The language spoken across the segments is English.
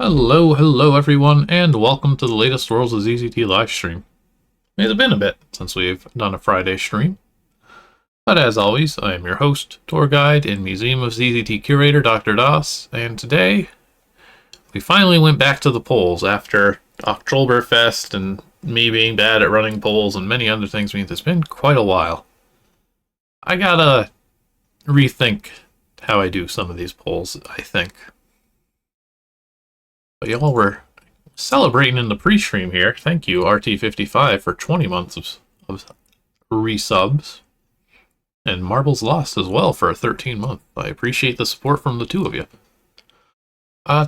Hello everyone, and welcome to the latest Worlds of ZZT livestream. It's been a bit since we've done a Friday stream, but as always, I am your host, tour guide, and Museum of ZZT curator, Dr. Das, and today we finally went back to the polls after Oktoberfest and me being bad at running polls and many other things means it's been quite a while. I gotta rethink how I do some of these polls, I think. But y'all were celebrating in the pre-stream here. Thank you, RT55, for 20 months of resubs. And Marbles Lost as well for a 13-month. I appreciate the support from the two of you.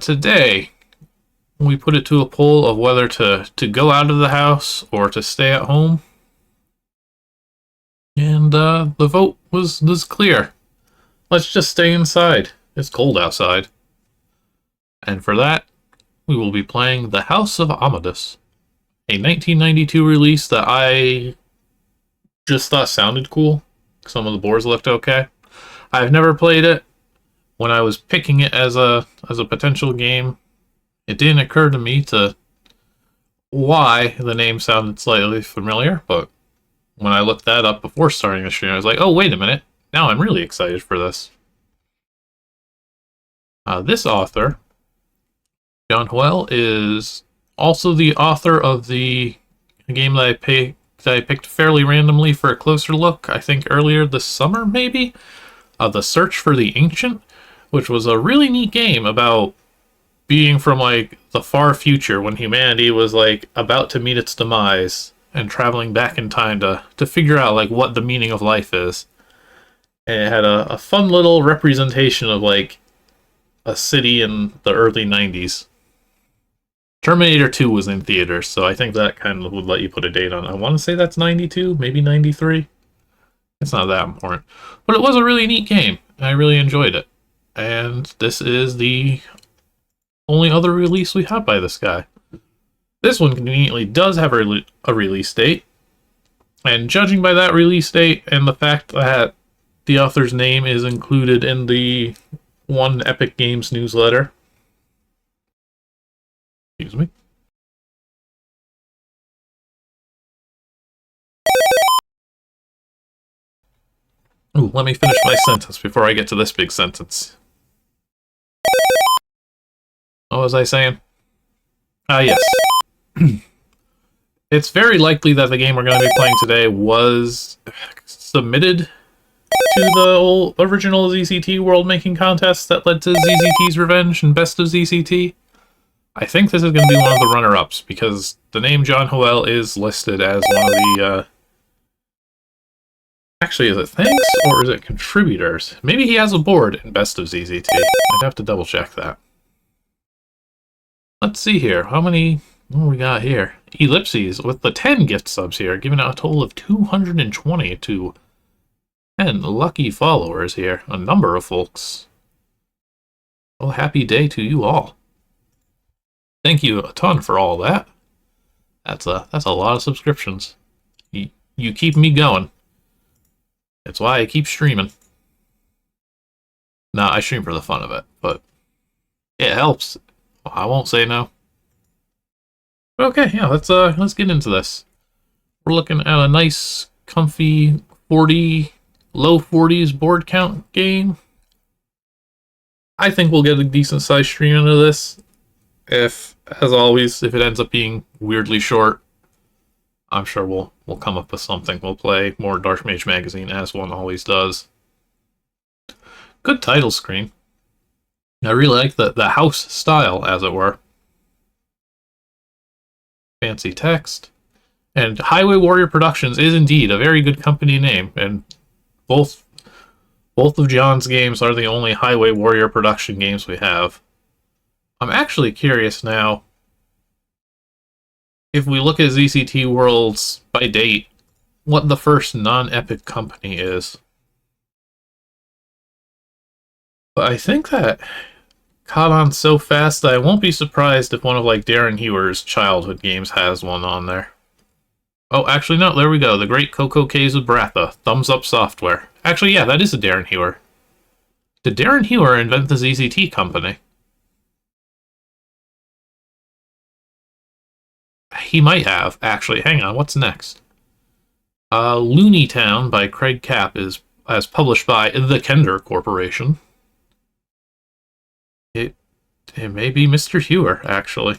Today, we put it to a poll of whether to go out of the house or to stay at home. And the vote was clear. Let's just stay inside. It's cold outside. And for that, we will be playing The House of Amadus, a 1992 release that I just thought sounded cool. Some of the boards looked okay. I've never played it. When I was picking it as a potential game, it didn't occur to me to why the name sounded slightly familiar, but when I looked that up before starting the stream, I was like, oh, wait a minute. Now I'm really excited for this. This author, John Hoel, is also the author of the game that I picked fairly randomly for a closer look, I think earlier this summer, maybe? The Search for the Ancient, which was a really neat game about being from, like, the far future when humanity was, like, about to meet its demise and traveling back in time to figure out, like, what the meaning of life is. And it had a fun little representation of, like, a city in the early 90s. Terminator 2 was in theaters, so I think that kind of would let you put a date on it. I want to say that's 92, maybe 93. It's not that important. But it was a really neat game. I really enjoyed it. And this is the only other release we have by this guy. This one conveniently does have a release date. And judging by that release date and the fact that the author's name is included in the One Epic Games newsletter, excuse me. Ooh, let me finish my sentence before I get to this big sentence. What was I saying? Yes. It's very likely that the game we're going to be playing today was submitted to the original ZZT World Making Contest that led to ZZT's Revenge and Best of ZZT. I think this is going to be one of the runner-ups, because the name John Hoel is listed as one of the, Actually, is it thanks, or is it contributors? Maybe he has a board in Best of ZZT. I'd have to double-check that. Let's see here. What do we got here? Ellipses, with the 10 gift subs here, giving out a total of 220 to 10 lucky followers here. A number of folks. Oh, happy day to you all. Thank you a ton for all that. That's a lot of subscriptions. You keep me going. That's why I keep streaming. Nah, I stream for the fun of it, but it helps. I won't say no. But okay, yeah, let's get into this. We're looking at a nice, comfy 40, low 40s board count game. I think we'll get a decent sized stream into this. If, as always, if it ends up being weirdly short, I'm sure we'll come up with something. We'll play more Dark Mage Magazine, as one always does. Good title screen. I really like the house style, as it were. Fancy text. And Highway Warrior Productions is indeed a very good company name, and both of John's games are the only Highway Warrior production games we have. I'm actually curious now, if we look at ZCT Worlds by date, what the first non-epic company is. But I think that caught on so fast that I won't be surprised if one of, like, Darren Hewer's childhood games has one on there. Oh, actually, no, there we go. The Great Coco Caves of Bratha. Thumbs Up Software. Actually, yeah, that is a Darren Hewer. Did Darren Hewer invent the ZZT company? he might have. Actually, hang on, what's next? Looney Town by Craig Capp is as published by the Kender Corporation. It may be Mr. Hewer, actually.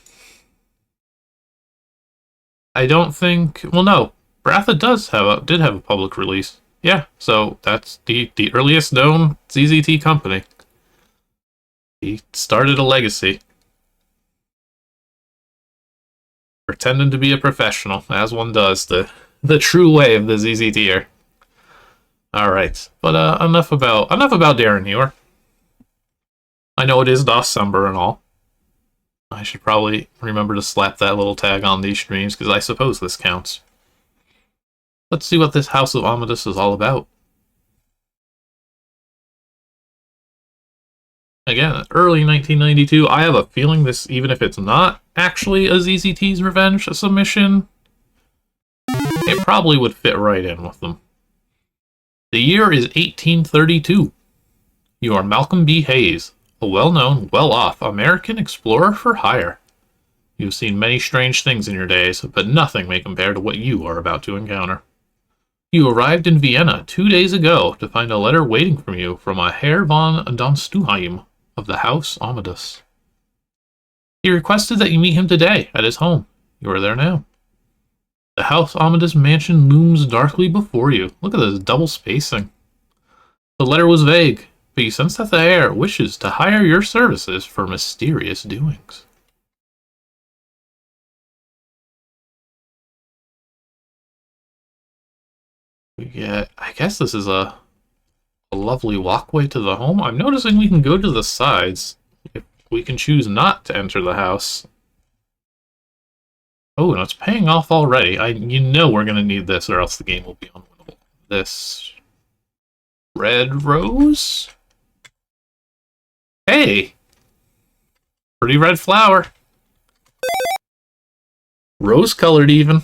I don't think. Well, no. Bratha did have a public release. Yeah, so that's the earliest known ZZT company. He started a legacy. Pretending to be a professional, as one does, the true way of the ZZTer. Alright, but enough about Darren Hewer. I know it is December and all. I should probably remember to slap that little tag on these streams, because I suppose this counts. Let's see what this House of Amadus is all about. Again, early 1992. I have a feeling this, even if it's not actually a ZZT's Revenge submission, it probably would fit right in with them. The year is 1832. You are Malcolm B. Hayes, a well-known, well-off American explorer for hire. You've seen many strange things in your days, but nothing may compare to what you are about to encounter. You arrived in Vienna 2 days ago to find a letter waiting for you from a Herr von Donstuheim of the House Amadus. He requested that you meet him today at his home. You are there now. The House Amadus mansion looms darkly before you. Look at this double spacing. The letter was vague, but you sense that the heir wishes to hire your services for mysterious doings. I guess this is a lovely walkway to the home. I'm noticing we can go to the sides if we can choose not to enter the house. Oh, and it's paying off already. You know we're going to need this or else the game will be unwinnable. This red rose? Hey! Pretty red flower. Rose-colored even.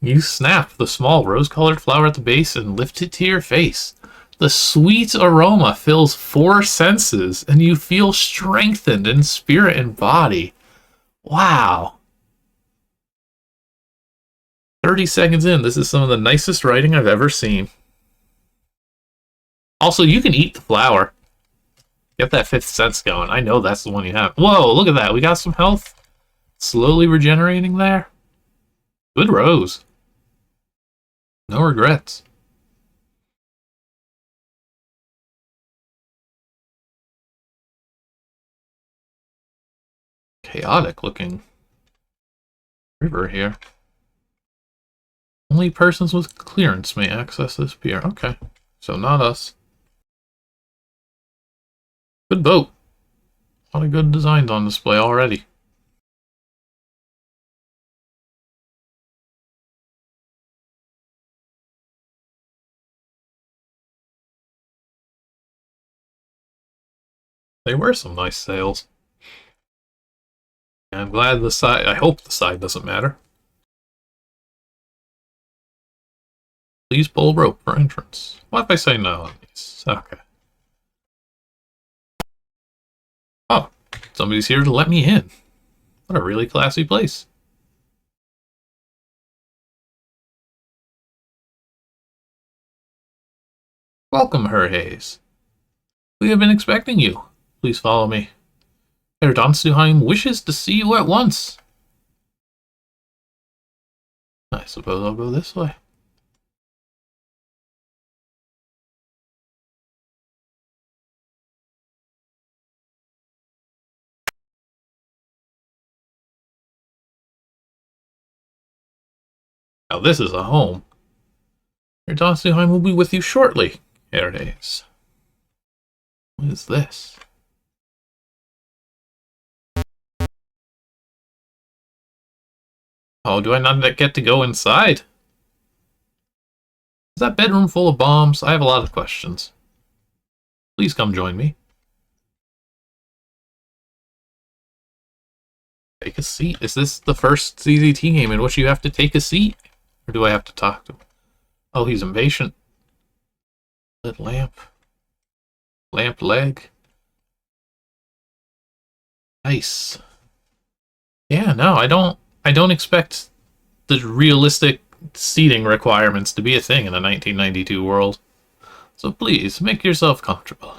You snap the small rose-colored flower at the base and lift it to your face. The sweet aroma fills 4 senses, and you feel strengthened in spirit and body. Wow. 30 seconds in, this is some of the nicest writing I've ever seen. Also, you can eat the flower. Get that 5th sense going. I know that's the one you have. Whoa, look at that. We got some health. Slowly regenerating there. Good rose. No regrets. Chaotic looking river here. Only persons with clearance may access this pier. Okay, so not us. Good boat. A lot of good designs on display already. They were some nice sails. I'm glad the side, I hope the side doesn't matter. Please pull rope for entrance. What if I say no on these? Okay. Oh, somebody's here to let me in. What a really classy place. Welcome, Herr Hayes. We have been expecting you. Please follow me. Herr Donstuheim wishes to see you at once. I suppose I'll go this way. Now this is a home. Herr Donstuheim will be with you shortly, Herr Hayes. What is this? Oh, do I not get to go inside? Is that bedroom full of bombs? I have a lot of questions. Please come join me. Take a seat. Is this the first ZZT game in which you have to take a seat? Or do I have to talk to him? Oh, he's impatient. Lit lamp. Lamp leg. Nice. Yeah, no, I don't expect the realistic seating requirements to be a thing in a 1992 world. So please, make yourself comfortable.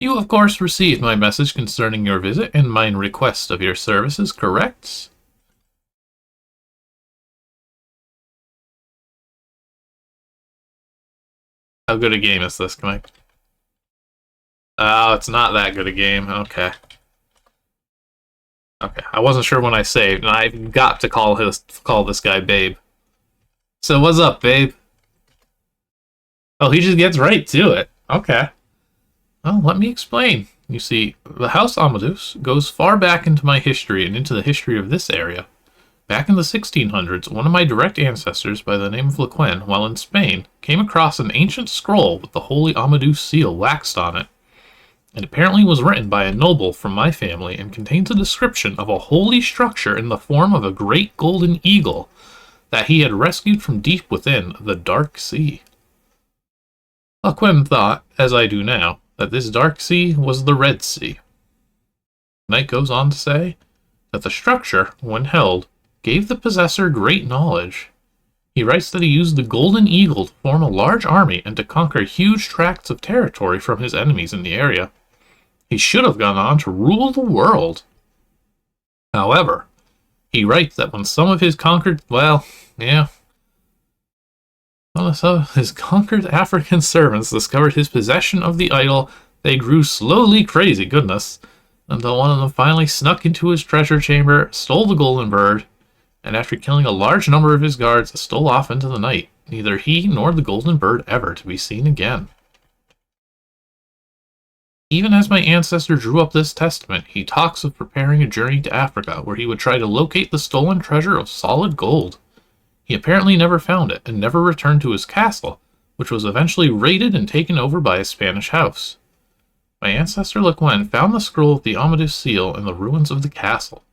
You, of course, received my message concerning your visit and mine request of your services, correct? How good a game is this, Connect? Oh, it's not that good a game. Okay. Okay, I wasn't sure when I saved, and I've got to call this guy Babe. So what's up, Babe? Oh, he just gets right to it. Okay. Well, let me explain. You see, the House Amadus goes far back into my history and into the history of this area. Back in the 1600s, one of my direct ancestors by the name of Lequen, while in Spain, came across an ancient scroll with the Holy Amadus seal waxed on it. It apparently was written by a noble from my family and contains a description of a holy structure in the form of a great golden eagle that he had rescued from deep within the Dark Sea. Lequen thought, as I do now, that this Dark Sea was the Red Sea. Knight goes on to say that the structure, when held, gave the possessor great knowledge. He writes that he used the golden eagle to form a large army and to conquer huge tracts of territory from his enemies in the area. He should have gone on to rule the world. However, he writes that when some of his conquered, his conquered African servants discovered his possession of the idol, they grew slowly crazy, goodness, until one of them finally snuck into his treasure chamber, stole the golden bird, and after killing a large number of his guards, stole off into the night, neither he nor the golden bird ever to be seen again. Even as my ancestor drew up this testament, he talks of preparing a journey to Africa, where he would try to locate the stolen treasure of solid gold. He apparently never found it, and never returned to his castle, which was eventually raided and taken over by a Spanish house. My ancestor Lequen found the scroll with the Amadus seal in the ruins of the castle.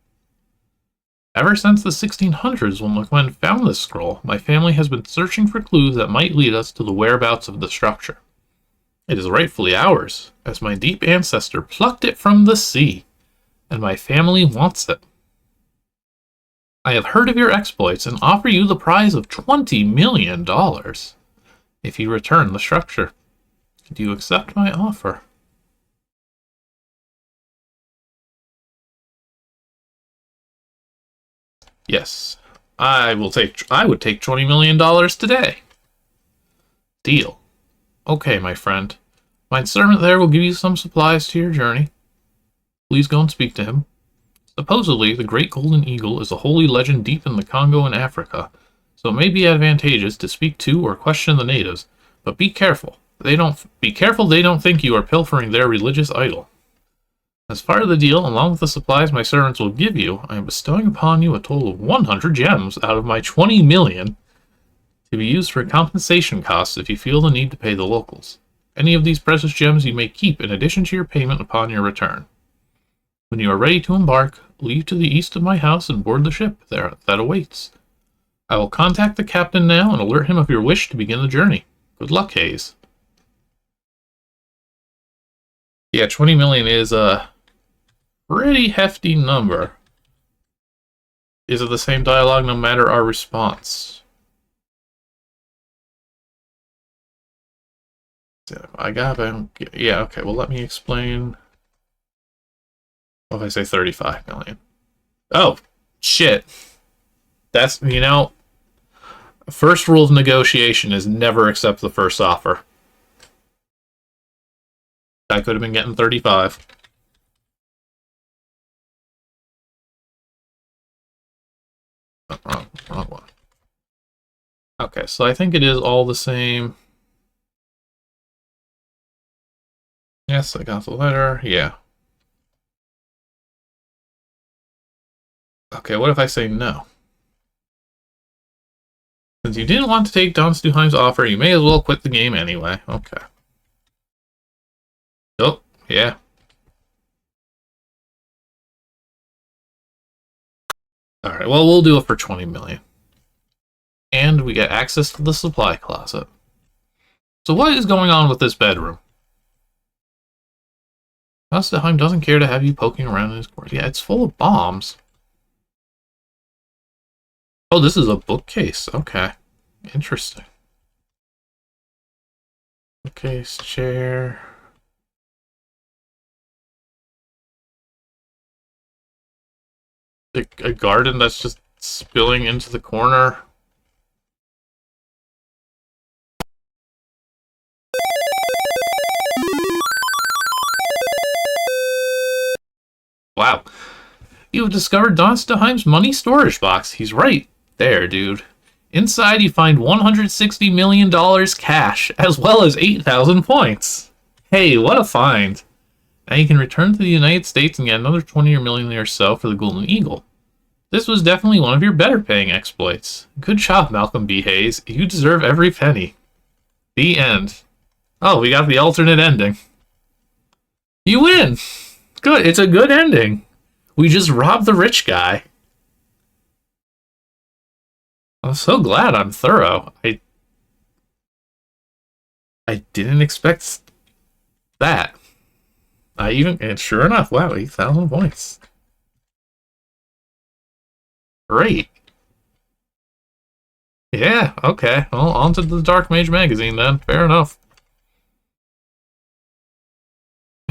Ever since the 1600s, when Lequen found this scroll, my family has been searching for clues that might lead us to the whereabouts of the structure. It is rightfully ours, as my deep ancestor plucked it from the sea, and my family wants it. I have heard of your exploits and offer you the prize of $20 million if you return the structure. Do you accept my offer? Yes, I would take $20 million today. Deal. Okay, my friend. My servant there will give you some supplies to your journey. Please go and speak to him. Supposedly, the Great Golden Eagle is a holy legend deep in the Congo and Africa, so it may be advantageous to speak to or question the natives, but be careful. They don't think you are pilfering their religious idol. As part of the deal, along with the supplies my servants will give you, I am bestowing upon you a total of 100 gems out of my 20 million to be used for compensation costs if you feel the need to pay the locals. Any of these precious gems you may keep in addition to your payment upon your return. When you are ready to embark, leave to the east of my house and board the ship that awaits. I will contact the captain now and alert him of your wish to begin the journey. Good luck, Hayes. Yeah, 20 million is a pretty hefty number. Is it the same dialogue no matter our response? Yeah, okay, well, let me explain. What if I say 35 million? Oh, shit. That's, first rule of negotiation is never accept the first offer. I could have been getting 35. Oh, wrong one. Okay, so I think it is all the same. Yes, I got the letter. Yeah. Okay, what if I say no? Since you didn't want to take Don Stuheim's offer, you may as well quit the game anyway. Okay. Oh, yeah. Alright, well, we'll do it for 20 million. And we get access to the supply closet. So what is going on with this bedroom? Stuheim doesn't care to have you poking around in his quarters. Yeah, it's full of bombs. Oh, this is a bookcase. Okay. Interesting. Bookcase, chair. A garden that's just spilling into the corner. Wow. You have discovered Don Staheim's money storage box. He's right there, dude. Inside, you find $160 million cash, as well as 8,000 points. Hey, what a find. Now you can return to the United States and get another 20 million or so for the Golden Eagle. This was definitely one of your better paying exploits. Good job, Malcolm B. Hayes. You deserve every penny. The end. Oh, we got the alternate ending. You win! Good, it's a good ending. We just robbed the rich guy. I'm so glad I'm thorough. I didn't expect that. And sure enough, wow, 8,000 points. Great. Yeah, okay. Well, on to the Dark Mage magazine then. Fair enough.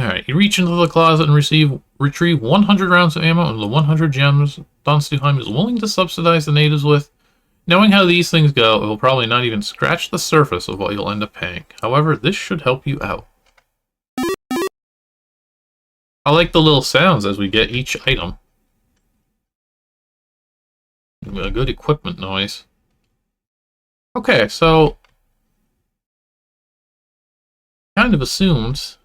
Alright, you reach into the closet and retrieve 100 rounds of ammo and the 100 gems Don Staheim is willing to subsidize the natives with. Knowing how these things go, it will probably not even scratch the surface of what you'll end up paying. However, this should help you out. I like the little sounds as we get each item. A good equipment noise. Okay, so kind of assumed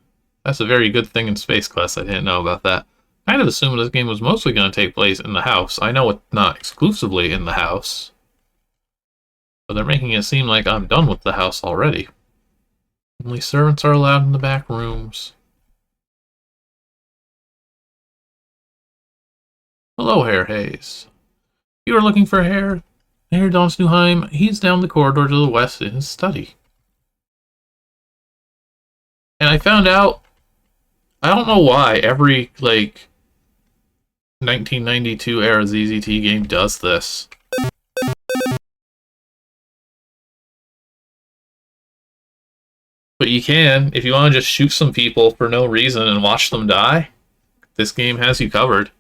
that's a very good thing in Space Quest. I didn't know about that. Kind of assumed this game was mostly going to take place in the house. I know it's not exclusively in the house, but they're making it seem like I'm done with the house already. Only servants are allowed in the back rooms. Hello, Herr Hayes. You are looking for Herr Don Staheim. He's down the corridor to the west in his study. And I found out, I don't know why every, 1992 era ZZT game does this. But you can, if you want to just shoot some people for no reason and watch them die, this game has you covered.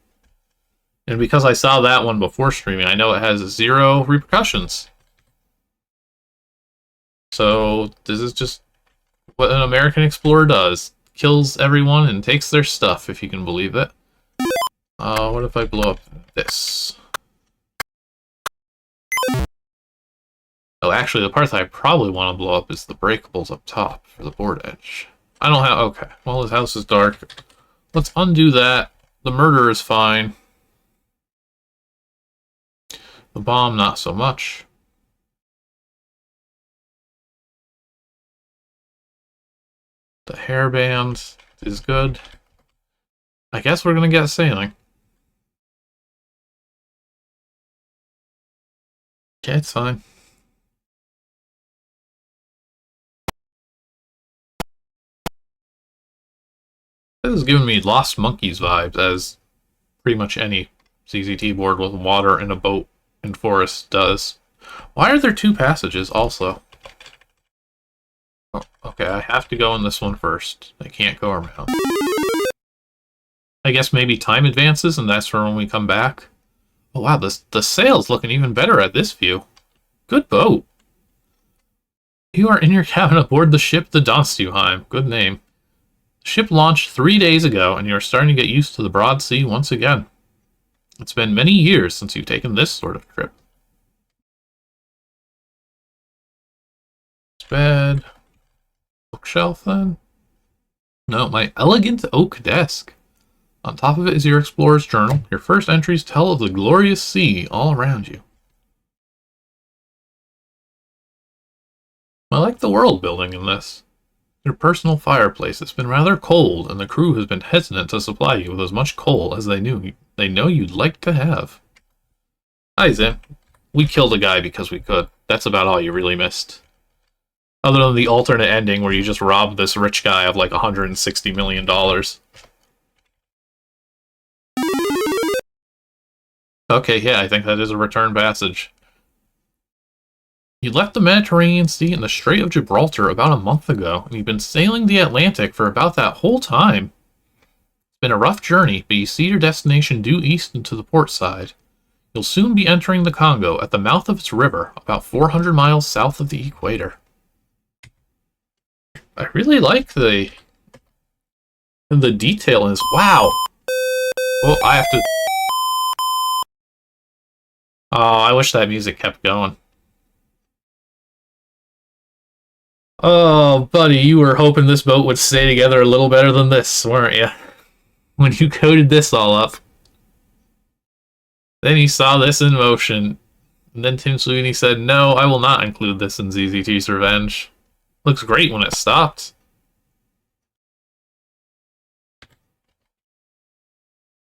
And because I saw that one before streaming, I know it has 0 repercussions. So this is just what an American explorer does. Kills everyone and takes their stuff, if you can believe it. What if I blow up this? Oh, actually, the part that I probably want to blow up is the breakables up top for the board edge. I don't have... Okay, well, his house is dark. Let's undo that. The murder is fine. The bomb, not so much. The hairband is good. I guess we're going to get sailing. Okay, it's fine. This is giving me Lost Monkeys vibes, as pretty much any CZT board with water and a boat and forest does. Why are there 2 passages also? Oh, okay, I have to go in this one first. I can't go around. I guess maybe time advances and that's for when we come back. Oh wow, the sail's looking even better at this view. Good boat. You are in your cabin aboard the ship the Don Staheim. Good name. The ship launched 3 days ago and you are starting to get used to the broad sea once again. It's been many years since you've taken this sort of trip. Bed. Bookshelf, then? No, my elegant oak desk. On top of it is your explorer's journal. Your first entries tell of the glorious sea all around you. I like the world building in this. Your personal fireplace has been rather cold, and the crew has been hesitant to supply you with as much coal as they know you'd like to have. Hi, Zim. We killed a guy because we could. That's about all you really missed. Other than the alternate ending where you just robbed this rich guy of like $160 million. Okay, yeah, I think that is a return passage. You left the Mediterranean Sea and the Strait of Gibraltar about a month ago, and you've been sailing the Atlantic for about that whole time. It's been a rough journey, but you see your destination due east into the port side. You'll soon be entering the Congo at the mouth of its river, about 400 miles south of the equator. I really like the detail in this. Wow! Oh, I have to... Oh, I wish that music kept going. Oh, buddy, you were hoping this boat would stay together a little better than this, weren't you? When you coded this all up. Then you saw this in motion. And then Tim Sweeney said, no, I will not include this in ZZT's Revenge. Looks great when it stopped.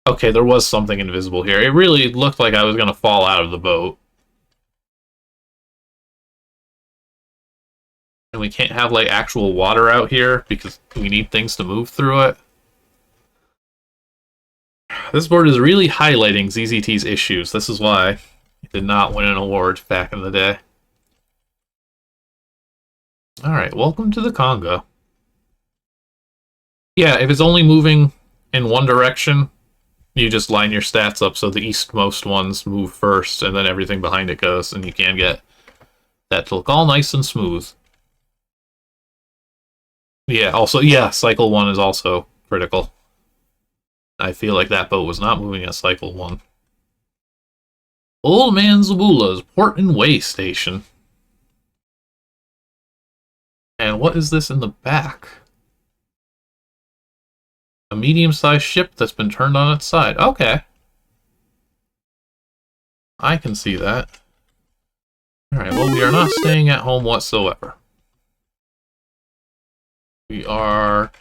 Okay, there was something invisible here. It really looked like I was going to fall out of the boat. And we can't have, like, actual water out here because we need things to move through it. This board is really highlighting ZZT's issues. This is why it did not win an award back in the day. Alright, welcome to the Congo. Yeah, if it's only moving in one direction, you just line your stats up so the eastmost ones move first, and then everything behind it goes, and you can get that to look all nice and smooth. Yeah, also, yeah, cycle 1 is also critical. I feel like that boat was not moving at cycle 1. Old Man Zabula's Port and Way Station. And what is this in the back? A medium-sized ship that's been turned on its side. Okay. I can see that. Alright, well, we are not staying at home whatsoever. We are...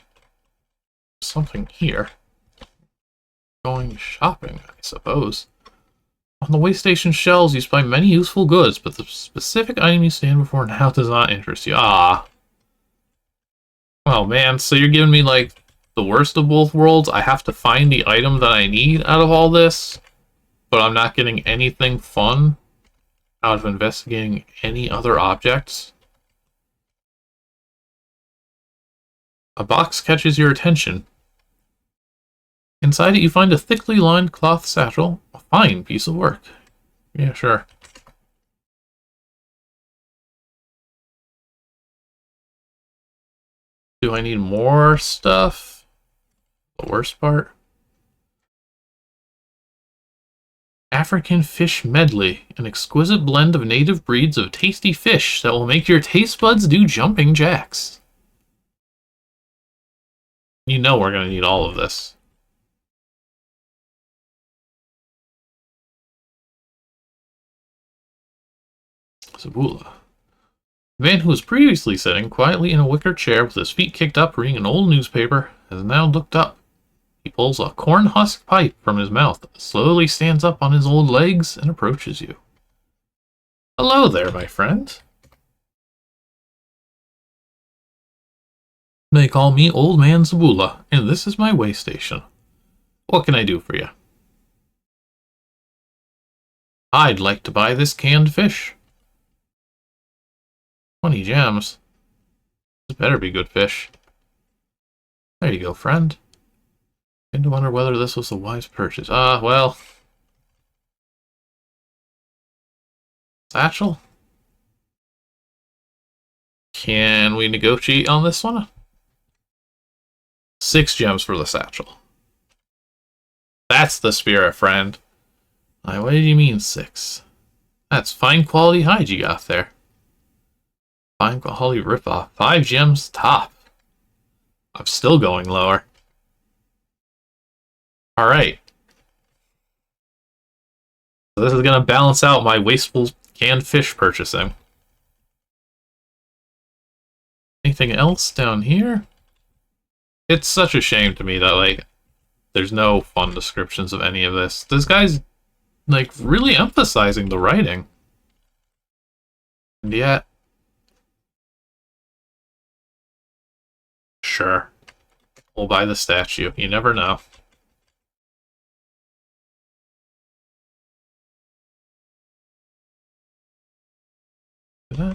something here. Going shopping, I suppose. On the way station shelves, you spy many useful goods, but the specific item you stand before now does not interest you. Ah. Oh man, so you're giving me, like, the worst of both worlds? I have to find the item that I need out of all this, but I'm not getting anything fun out of investigating any other objects? A box catches your attention. Inside it, you find a thickly lined cloth satchel. A fine piece of work. Yeah, sure. Do I need more stuff? The worst part? African Fish Medley. An exquisite blend of native breeds of tasty fish that will make your taste buds do jumping jacks. You know we're going to need all of this. Zabula. The man who was previously sitting quietly in a wicker chair with his feet kicked up reading an old newspaper has now looked up. He pulls a corn husk pipe from his mouth, slowly stands up on his old legs, and approaches you. Hello there, my friend. They call me Old Man Zabula, and this is my way station. What can I do for you? I'd like to buy this canned fish. 20 gems. This better be good fish. There you go, friend. Begin to wonder whether this was a wise purchase. Well. Satchel? Can we negotiate on this one? 6 gems for the satchel. That's the spirit, friend. What do you mean 6? That's fine quality hide you got there. Fine quality ripoff. 5 gems top. I'm still going lower. Alright. So this is going to balance out my wasteful canned fish purchasing. Anything else down here? It's such a shame to me that, like, there's no fun descriptions of any of this. This guy's, like, really emphasizing the writing. And yet... Sure. We'll buy the statue. You never know. Did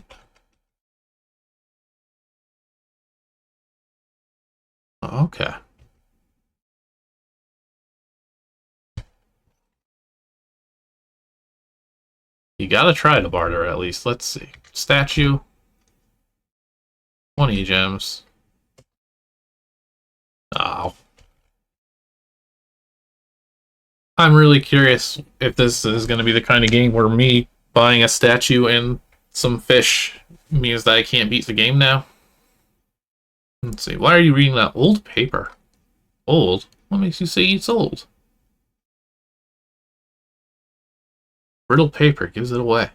Okay. You gotta try to barter at least. Let's see. Statue. 20 gems. Oh. I'm really curious if this is going to be the kind of game where me buying a statue and some fish means that I can't beat the game now. Let's see. Why are you reading that old paper? Old? What makes you say it's old? Brittle paper gives it away.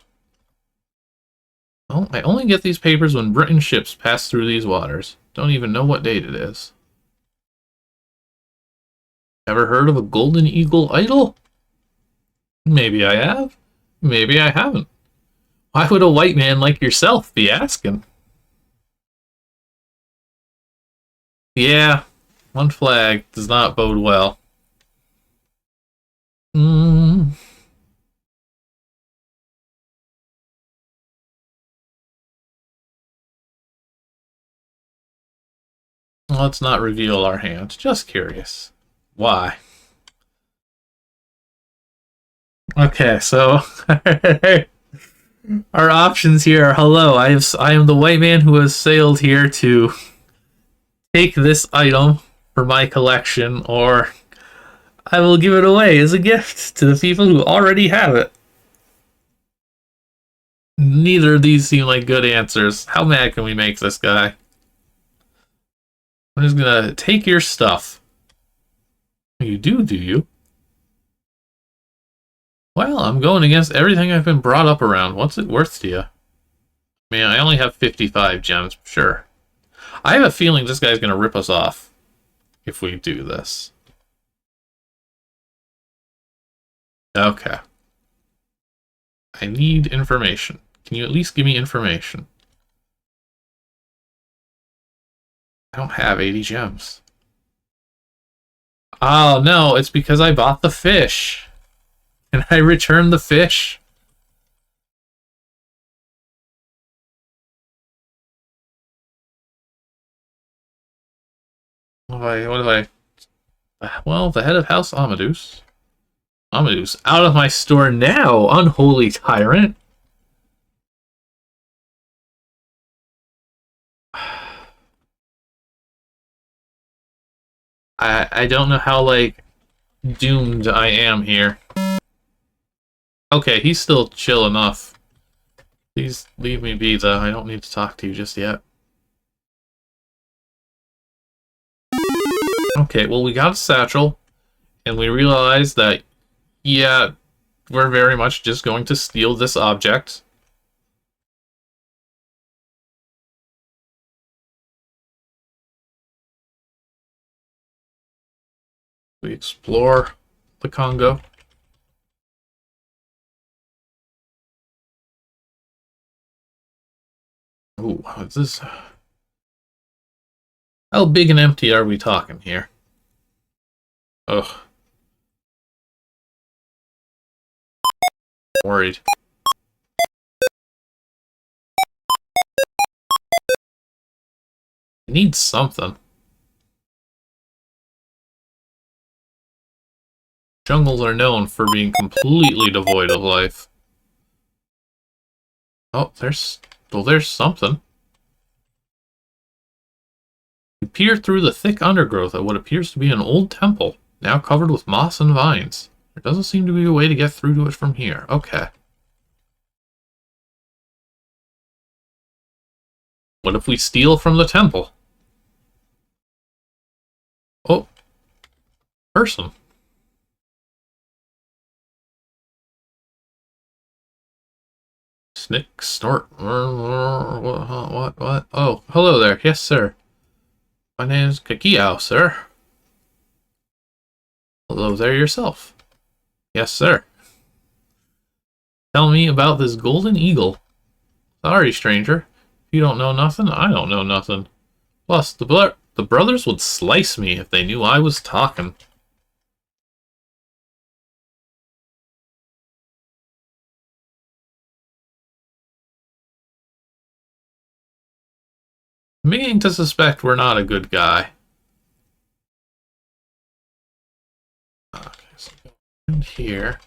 Oh, I only get these papers when Britain ships pass through these waters. Don't even know what date it is. Ever heard of a golden eagle idol? Maybe I have. Maybe I haven't. Why would a white man like yourself be asking? Yeah, one flag does not bode well. Let's not reveal our hand. Just curious. Why? Okay, so our options here are: hello, I am the white man who has sailed here to take this item for my collection, or I will give it away as a gift to the people who already have it. Neither of these seem like good answers. How mad can we make this guy? I'm just gonna take your stuff. You do you? Well, I'm going against everything I've been brought up around. What's it worth to you? Man, I only have 55 gems. Sure. I have a feeling this guy's gonna rip us off if we do this. Okay. I need information. Can you at least give me information? I don't have 80 gems. Oh, no, it's because I bought the fish. Can I return the fish? What have I... Well, the head of House Amadus. Amadus, out of my store now, unholy tyrant. I don't know how, like, doomed I am here. Okay, he's still chill enough. Please leave me be, though. I don't need to talk to you just yet. Okay, well, we got a satchel, and we realized that, yeah, we're very much just going to steal this object. We explore the Congo. Ooh, what's this? How big and empty are we talking here? Ugh. Worried. It needs something. Jungles are known for being completely devoid of life. Oh, there's something. We peer through the thick undergrowth at what appears to be an old temple, now covered with moss and vines. There doesn't seem to be a way to get through to it from here. Okay. What if we steal from the temple? Oh. Person. Snick, snort. What? Oh, hello there. Yes, sir. My name's Kakiao, sir. Hello there yourself. Yes, sir. Tell me about this golden eagle. Sorry, stranger. If you don't know nothing, I don't know nothing. Plus, the brothers would slice me if they knew I was talking. I'm beginning to suspect we're not a good guy. And here.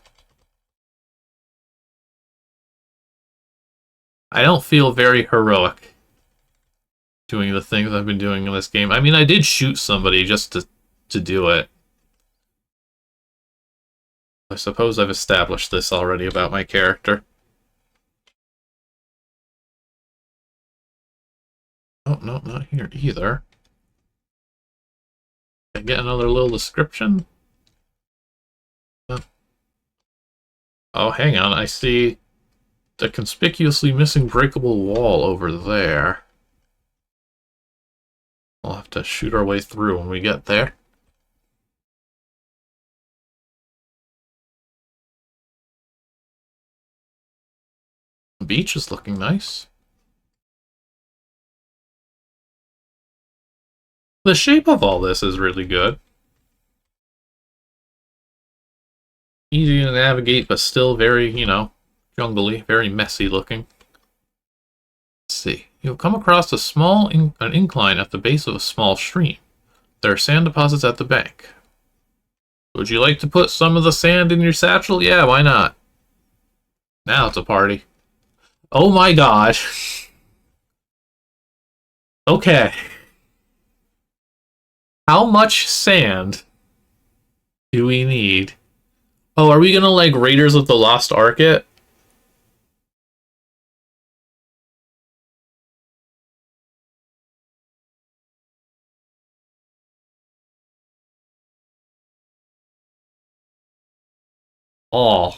I don't feel very heroic doing the things I've been doing in this game. I mean, I did shoot somebody just to do it. I suppose I've established this already about my character. Oh, no, not here either. I get another little description. Oh, hang on. I see the conspicuously missing breakable wall over there. We'll have to shoot our way through when we get there. The beach is looking nice. The shape of all this is really good. Easy to navigate, but still very, you know, jungly, very messy looking. Let's see. You'll come across an incline at the base of a small stream. There are sand deposits at the bank. Would you like to put some of the sand in your satchel? Yeah, why not? Now it's a party. Oh my gosh. Okay. How much sand do we need? Oh, are we gonna like Raiders of the Lost Ark it? Oh.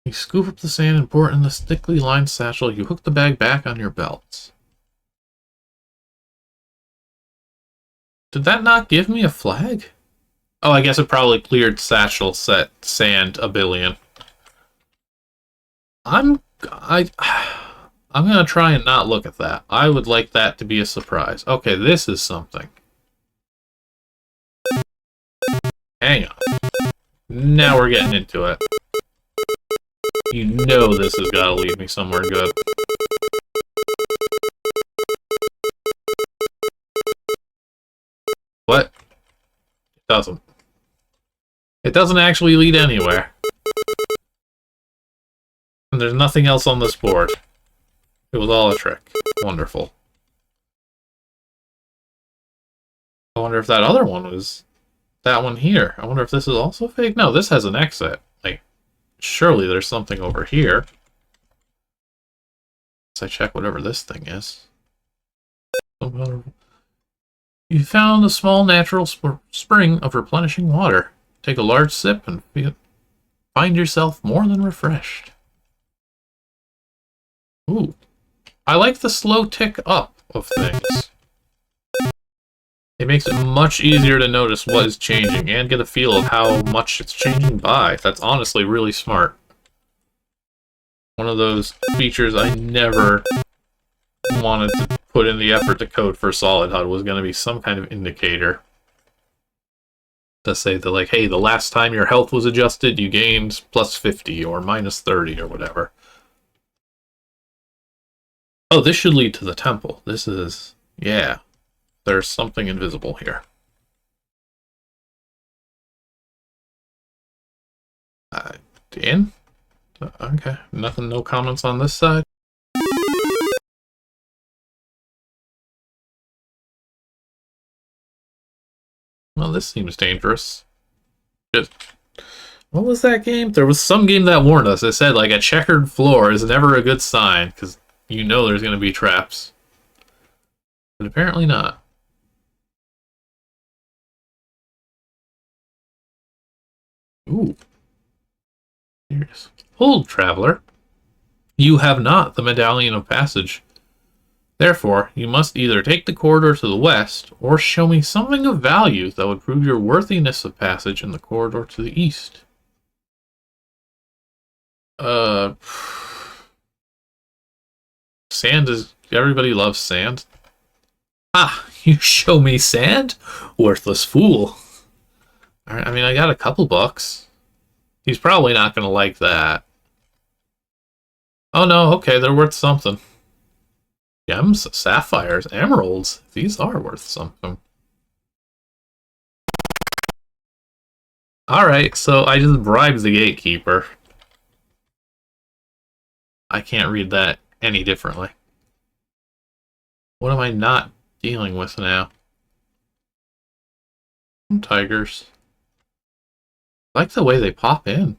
You scoop up the sand and pour it in the thickly lined satchel. You hook the bag back on your belts. Did that not give me a flag? Oh, I guess it probably cleared satchel set sand a billion. I'm gonna try and not look at that. I would like that to be a surprise. Okay, this is something. Hang on. Now we're getting into it. You know this has got to lead me somewhere good. What? It doesn't. It doesn't actually lead anywhere. And there's nothing else on this board. It was all a trick. Wonderful. I wonder if that other one was... that one here. I wonder if this is also fake? No, this has an exit. Like, surely there's something over here. Let's check whatever this thing is. You found a small natural spring of replenishing water. Take a large sip and find yourself more than refreshed. Ooh. I like the slow tick up of things. It makes it much easier to notice what is changing and get a feel of how much it's changing by. That's honestly really smart. One of those features I never wanted to put in the effort to code for Solid HUD was going to be some kind of indicator to say that, like, hey, the last time your health was adjusted, you gained plus 50 or minus 30 or whatever. Oh, this should lead to the temple. This is... yeah. There's something invisible here. In? Okay. Nothing, no comments on this side? Well, this seems dangerous. Just... what was that game? There was some game that warned us. It said, like, a checkered floor is never a good sign, because you know there's going to be traps. But apparently not. Ooh. Here's... hold, traveler. You have not the Medallion of Passage. Therefore, you must either take the corridor to the west, or show me something of value that would prove your worthiness of passage in the corridor to the east. Sand is... everybody loves sand. Ah, you show me sand? Worthless fool. Alright, I mean, I got a couple bucks. He's probably not going to like that. Oh no, okay, they're worth something. Gems, sapphires, emeralds. These are worth something. Alright, so I just bribed the gatekeeper. I can't read that any differently. What am I not dealing with now? Tigers. I like the way they pop in.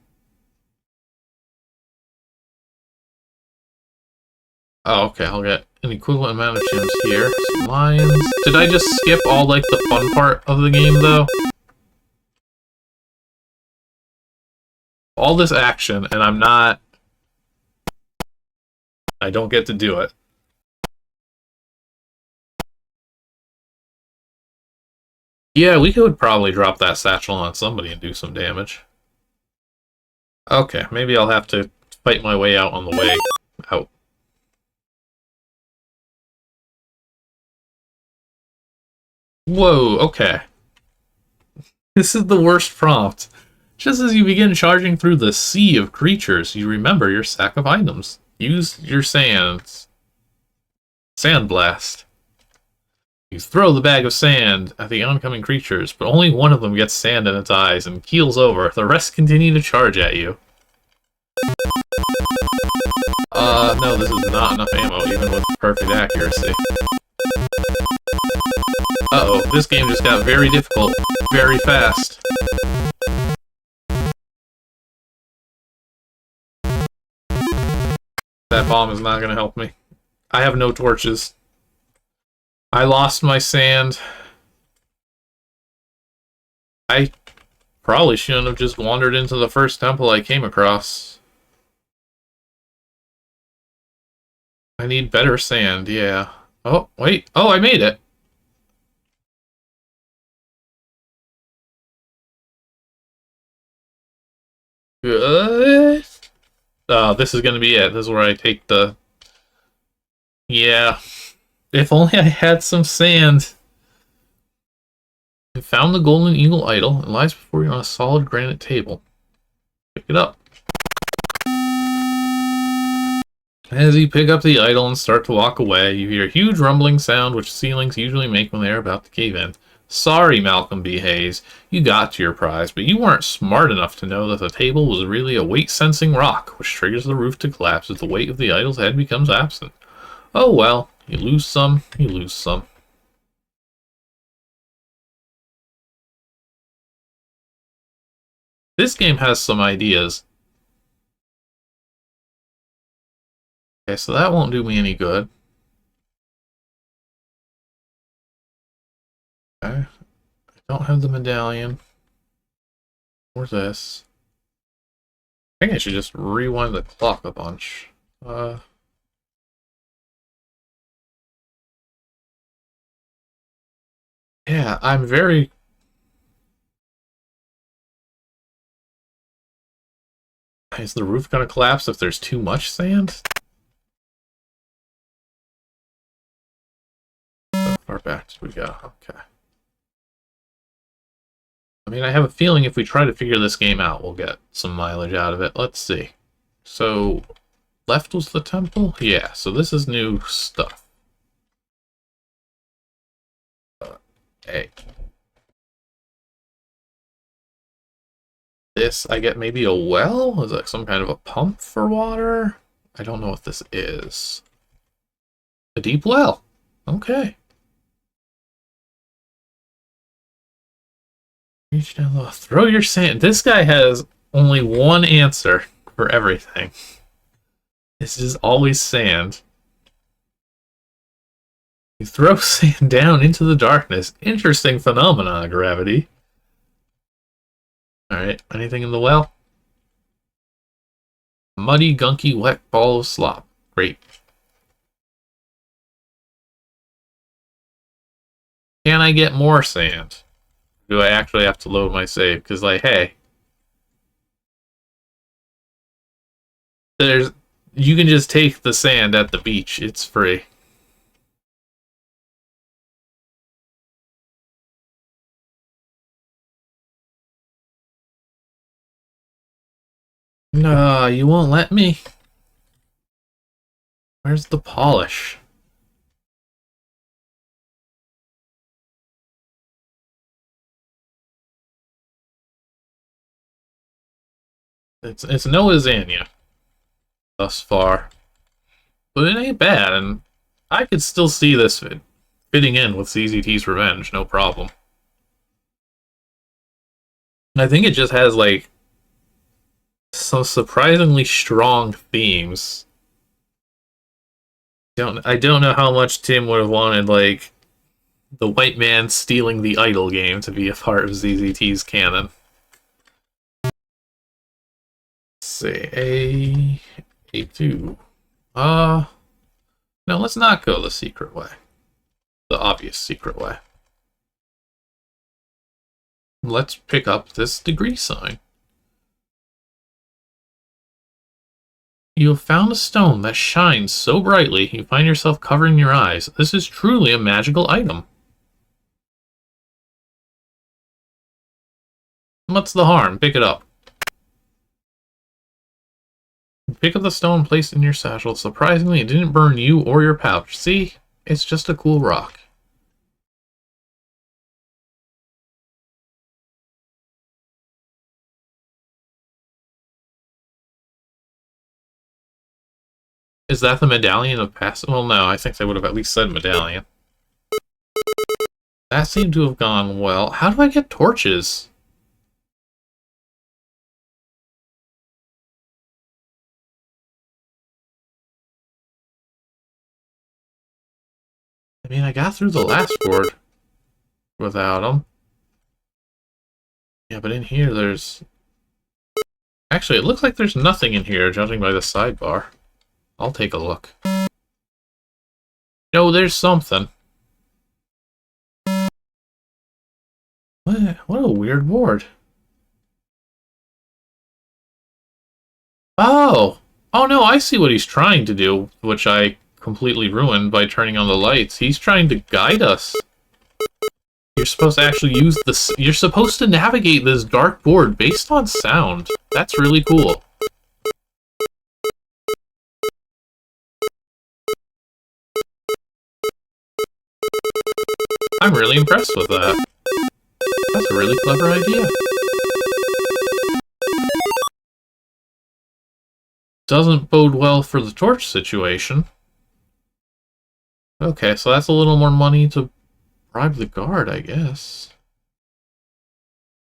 Oh, okay, I'll get an equivalent amount of gems here. Some lions. Did I just skip all, like, the fun part of the game, though? All this action, and I'm not... I don't get to do it. Yeah, we could probably drop that satchel on somebody and do some damage. Okay, maybe I'll have to fight my way out on the way out. Whoa, okay. This is the worst prompt. Just as you begin charging through the sea of creatures, you remember your sack of items. Use your sands. Sand blast. You throw the bag of sand at the oncoming creatures, but only one of them gets sand in its eyes and keels over. The rest continue to charge at you. No, this is not enough ammo, even with perfect accuracy. Uh-oh, this game just got very difficult, very fast. That bomb is not going to help me. I have no torches. I lost my sand. I probably shouldn't have just wandered into the first temple I came across. I need better sand, yeah. Oh, wait. Oh, I made it. Good. Oh, this is going to be it. This is where I take the... Yeah. If only I had some sand. You found the golden eagle idol. It lies before you on a solid granite table. Pick it up. As you pick up the idol and start to walk away, you hear a huge rumbling sound which ceilings usually make when they are about to cave in. Sorry, Malcolm B. Hayes. You got to your prize, but you weren't smart enough to know that the table was really a weight-sensing rock, which triggers the roof to collapse as the weight of the idol's head becomes absent. Oh well, you lose some, you lose some. This game has some ideas. Okay, so that won't do me any good. Okay. I don't have the medallion. Or this. I think I should just rewind the clock a bunch. Yeah, I'm very... Is the roof gonna collapse if there's too much sand? How far back did we go? Okay. I mean, I have a feeling if we try to figure this game out, we'll get some mileage out of it. Let's see. So, left was the temple? Yeah, so this is new stuff. Hey. This, I get maybe a well? Is that some kind of a pump for water? I don't know what this is. A deep well. Okay. Reach down low. Throw your sand. This guy has only one answer for everything. This is always sand. You throw sand down into the darkness. Interesting phenomena, gravity. Alright, anything in the well? Muddy, gunky, wet ball of slop. Great. Can I get more sand? Do I actually have to load my save? Because, like, hey. You can just take the sand at the beach. It's free. No, you won't let me. Where's the polish? It's no lasagna thus far, but it ain't bad, and I could still see this fitting in with ZZT's Revenge, no problem. I think it just has like some surprisingly strong themes. I don't know how much Tim would have wanted like the white man stealing the idol game to be a part of ZZT's canon. Let's see, A2. No, let's not go the secret way. The obvious secret way. Let's pick up this degree sign. You have found a stone that shines so brightly you find yourself covering your eyes. This is truly a magical item. What's the harm? Pick it up. Pick up the stone placed in your satchel. Surprisingly, it didn't burn you or your pouch. See? It's just a cool rock. Is that the medallion of past? Well, no, I think they would have at least said medallion. That seemed to have gone well. How do I get torches? I mean, I got through the last board without them. Yeah, but in here there's... Actually, it looks like there's nothing in here, judging by the sidebar. I'll take a look. No, there's something. What a weird board. Oh! Oh no, I see what he's trying to do, which I completely ruined by turning on the lights. He's trying to guide us. You're supposed to actually use this. You're supposed to navigate this dark board based on sound. That's really cool. I'm really impressed with that. That's a really clever idea. Doesn't bode well for the torch situation. Okay, so that's a little more money to bribe the guard, I guess.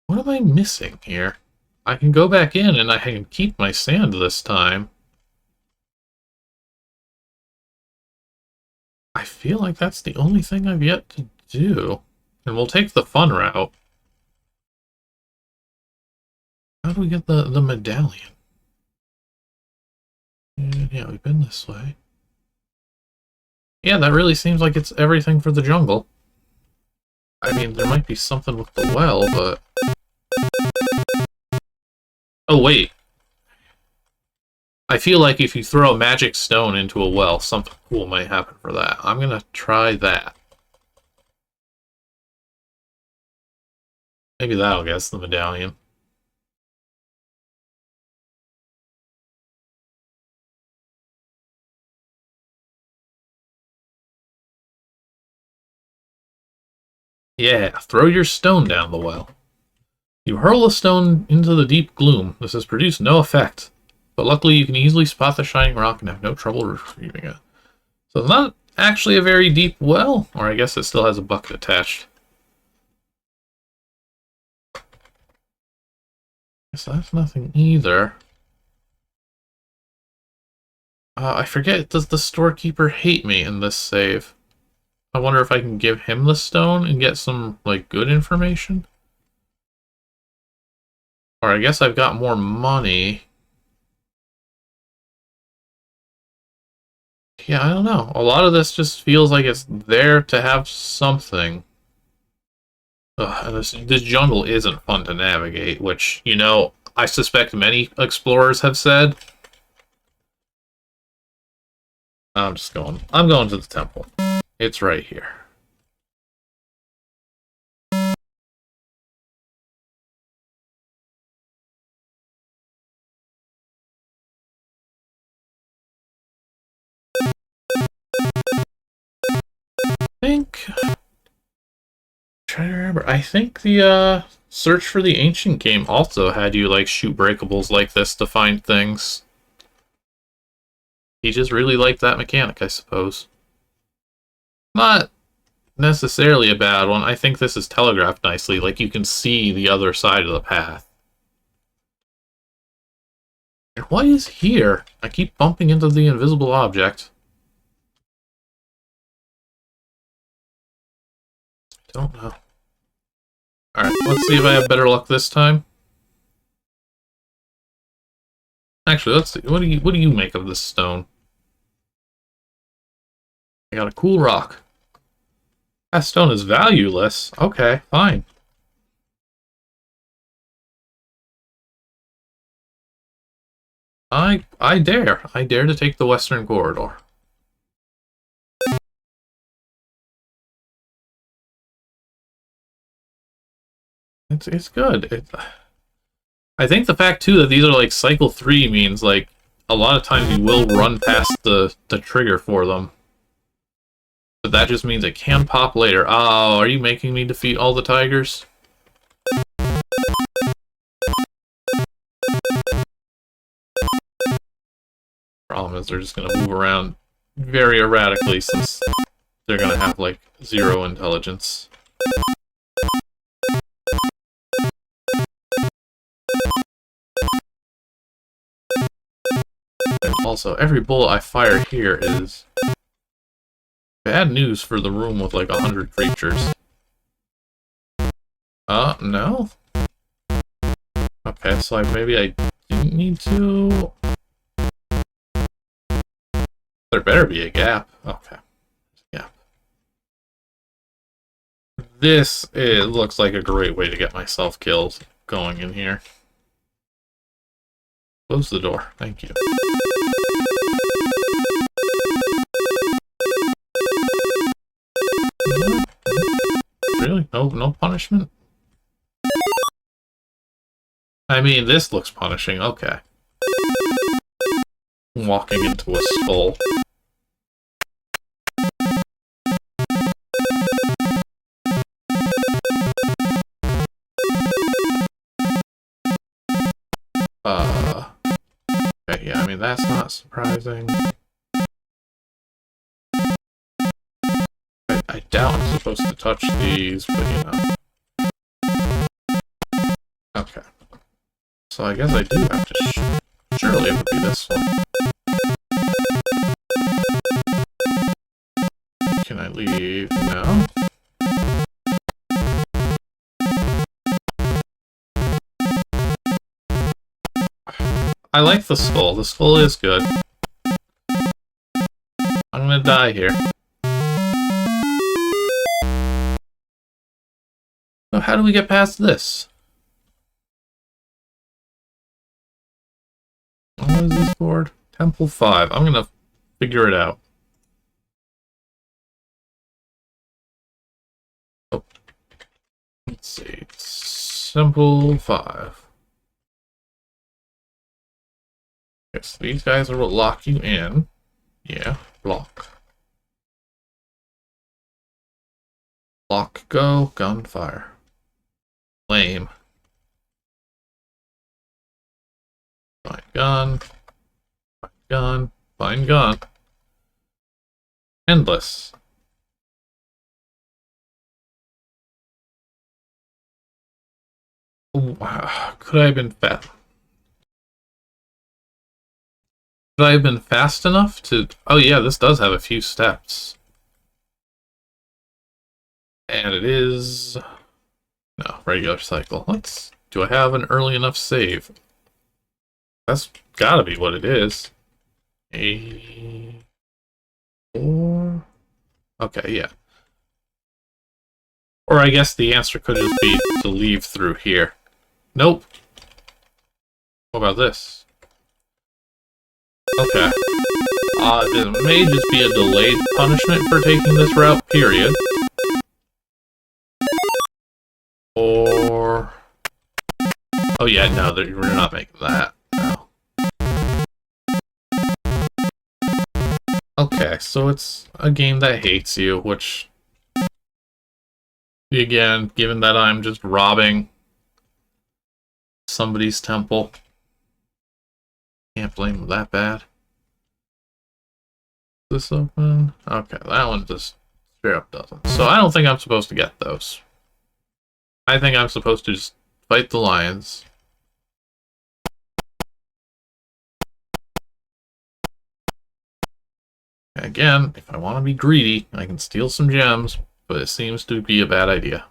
What am I missing here? I can go back in and I can keep my sand this time. I feel like that's the only thing I've yet to do. And we'll take the fun route. How do we get the medallion? Yeah, we've been this way. Yeah, that really seems like it's everything for the jungle. I mean, there might be something with the well, but... Oh, wait. I feel like if you throw a magic stone into a well, something cool might happen for that. I'm gonna try that. Maybe that'll get us the medallion. Yeah, throw your stone down the well. You hurl a stone into the deep gloom. This has produced no effect, but luckily you can easily spot the shining rock and have no trouble retrieving it. So it's not actually a very deep well, or I guess it still has a bucket attached. Guess that's nothing either. I forget, does the storekeeper hate me in this save? I wonder if I can give him the stone and get some, like, good information? Or I guess I've got more money. Yeah, I don't know. A lot of this just feels like it's there to have something. Ugh, and this jungle isn't fun to navigate, which, you know, I suspect many explorers have said. I'm going to the temple. It's right here. trying to remember. I think the Search for the Ancient game also had you like shoot breakables like this to find things. He just really liked that mechanic, I suppose. Not necessarily a bad one. I think this is telegraphed nicely. Like, you can see the other side of the path. And what is here? I keep bumping into the invisible object. Don't know. Alright, let's see if I have better luck this time. Actually, let's see. What do you make of this stone? I got a cool rock. That stone is valueless. Okay, fine. I dare. I dare to take the western corridor. It's good. I think the fact too that these are like cycle 3 means like a lot of times you will run past the trigger for them. But that just means it can pop later. Oh, are you making me defeat all the tigers? Problem is they're just gonna move around very erratically since they're gonna have like 0 intelligence. And also, every bullet I fire here is bad news for the room with like 100 creatures. No? Okay, so maybe I didn't need to... There better be a gap. Okay. Gap. This, it looks like a great way to get myself killed going in here. Close the door. Thank you. Really? No punishment? I mean, this looks punishing. Okay. Walking into a skull. Okay, yeah, I mean, that's not surprising. I doubt I'm supposed to touch these, but you know. Okay. So I guess I do have to surely it would be this one. Can I leave? No. I like the skull. The skull is good. I'm gonna die here. So how do we get past this? What is this board? Temple 5. I'm gonna figure it out. Oh. Let's see. Simple 5. Okay, so these guys will lock you in. Yeah, block. Lock, go, gunfire. Lame. Find gun. Find gun. Find gun. Endless. Wow. Could I have been fast? Could I have been fast enough to... Oh yeah, this does have a few steps. And it is... No, regular cycle. Do I have an early enough save? That's gotta be what it is. Or... Okay, yeah. Or I guess the answer could just be to leave through here. Nope. What about this? Okay. This may just be a delayed punishment for taking this route, period. Or... Oh yeah, no, we're not making that. No. Okay, so it's a game that hates you, which Again, given that I'm just robbing somebody's temple. Can't blame them that bad. This open? Okay, that one just straight up doesn't. So I don't think I'm supposed to get those. I think I'm supposed to just fight the lions. Again, if I want to be greedy, I can steal some gems, but it seems to be a bad idea.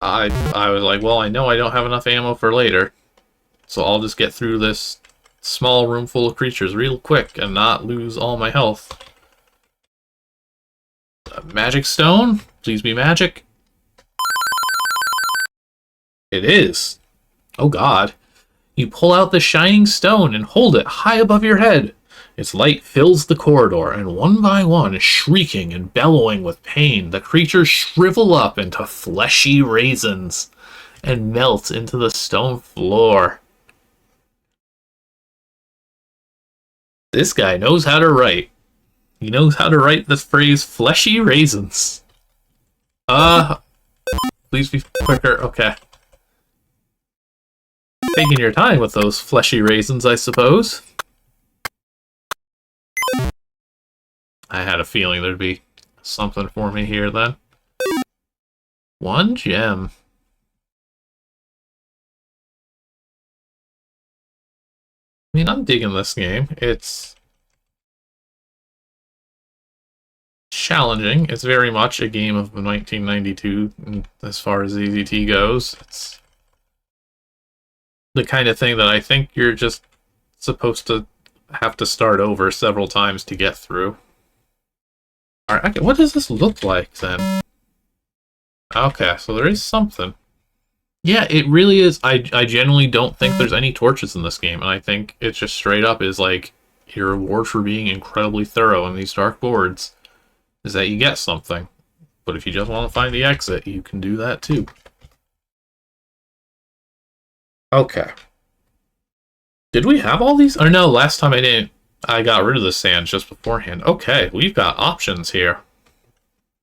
I was like, well, I know I don't have enough ammo for later, so I'll just get through this small room full of creatures real quick and not lose all my health. Magic stone? Please be magic. It is. Oh god. You pull out the shining stone and hold it high above your head. Its light fills the corridor, and one by one, shrieking and bellowing with pain, the creatures shrivel up into fleshy raisins and melt into the stone floor. This guy knows how to write. He knows how to write the phrase fleshy raisins. Please be quicker. Okay. Taking your time with those fleshy raisins, I suppose. I had a feeling there'd be something for me here then. 1 gem. I mean, I'm digging this game. It's challenging. It's very much a game of 1992 as far as EZT goes. It's the kind of thing that I think you're just supposed to have to start over several times to get through. Alright, okay, what does this look like then? Okay, so there is something. Yeah, it really is. I genuinely don't think there's any torches in this game, and I think it's just straight up is like your reward for being incredibly thorough in these dark boards is that you get something. But if you just want to find the exit, you can do that too. Okay. Did we have all these? Or no, last time I didn't. I got rid of the sand just beforehand. Okay, we've got options here.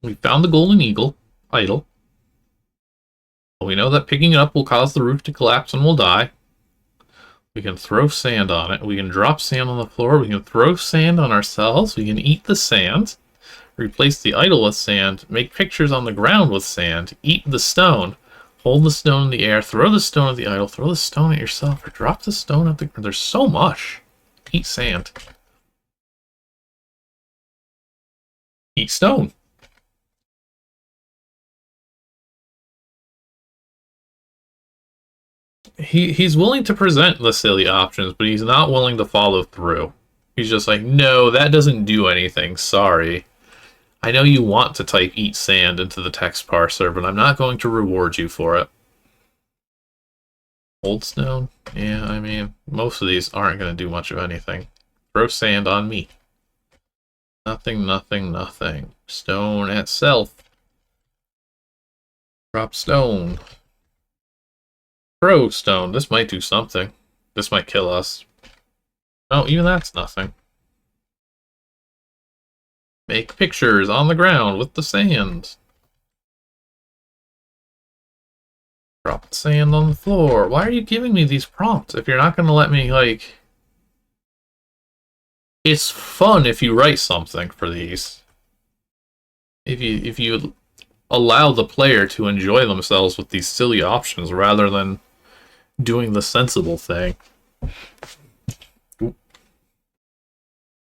We found the golden eagle, idol. We know that picking it up will cause the roof to collapse and we'll die. We can throw sand on it. We can drop sand on the floor. We can throw sand on ourselves. We can eat the sand. Replace the idol with sand. Make pictures on the ground with sand. Eat the stone. Hold the stone in the air. Throw the stone at the idol. Throw the stone at yourself. Or drop the stone at the ground. There's so much. Eat sand. Eat stone. He's willing to present the silly options, but he's not willing to follow through. He's just like, no, that doesn't do anything. Sorry. I know you want to type eat sand into the text parser, but I'm not going to reward you for it. Old stone? Yeah, I mean, most of these aren't going to do much of anything. Throw sand on me. Nothing, nothing, nothing. Stone itself. Drop stone. Throw stone. This might do something. This might kill us. Oh, even that's nothing. Make pictures on the ground with the sand. Drop the sand on the floor. Why are you giving me these prompts if you're not going to let me, like... It's fun if you write something for these. If you allow the player to enjoy themselves with these silly options rather than doing the sensible thing.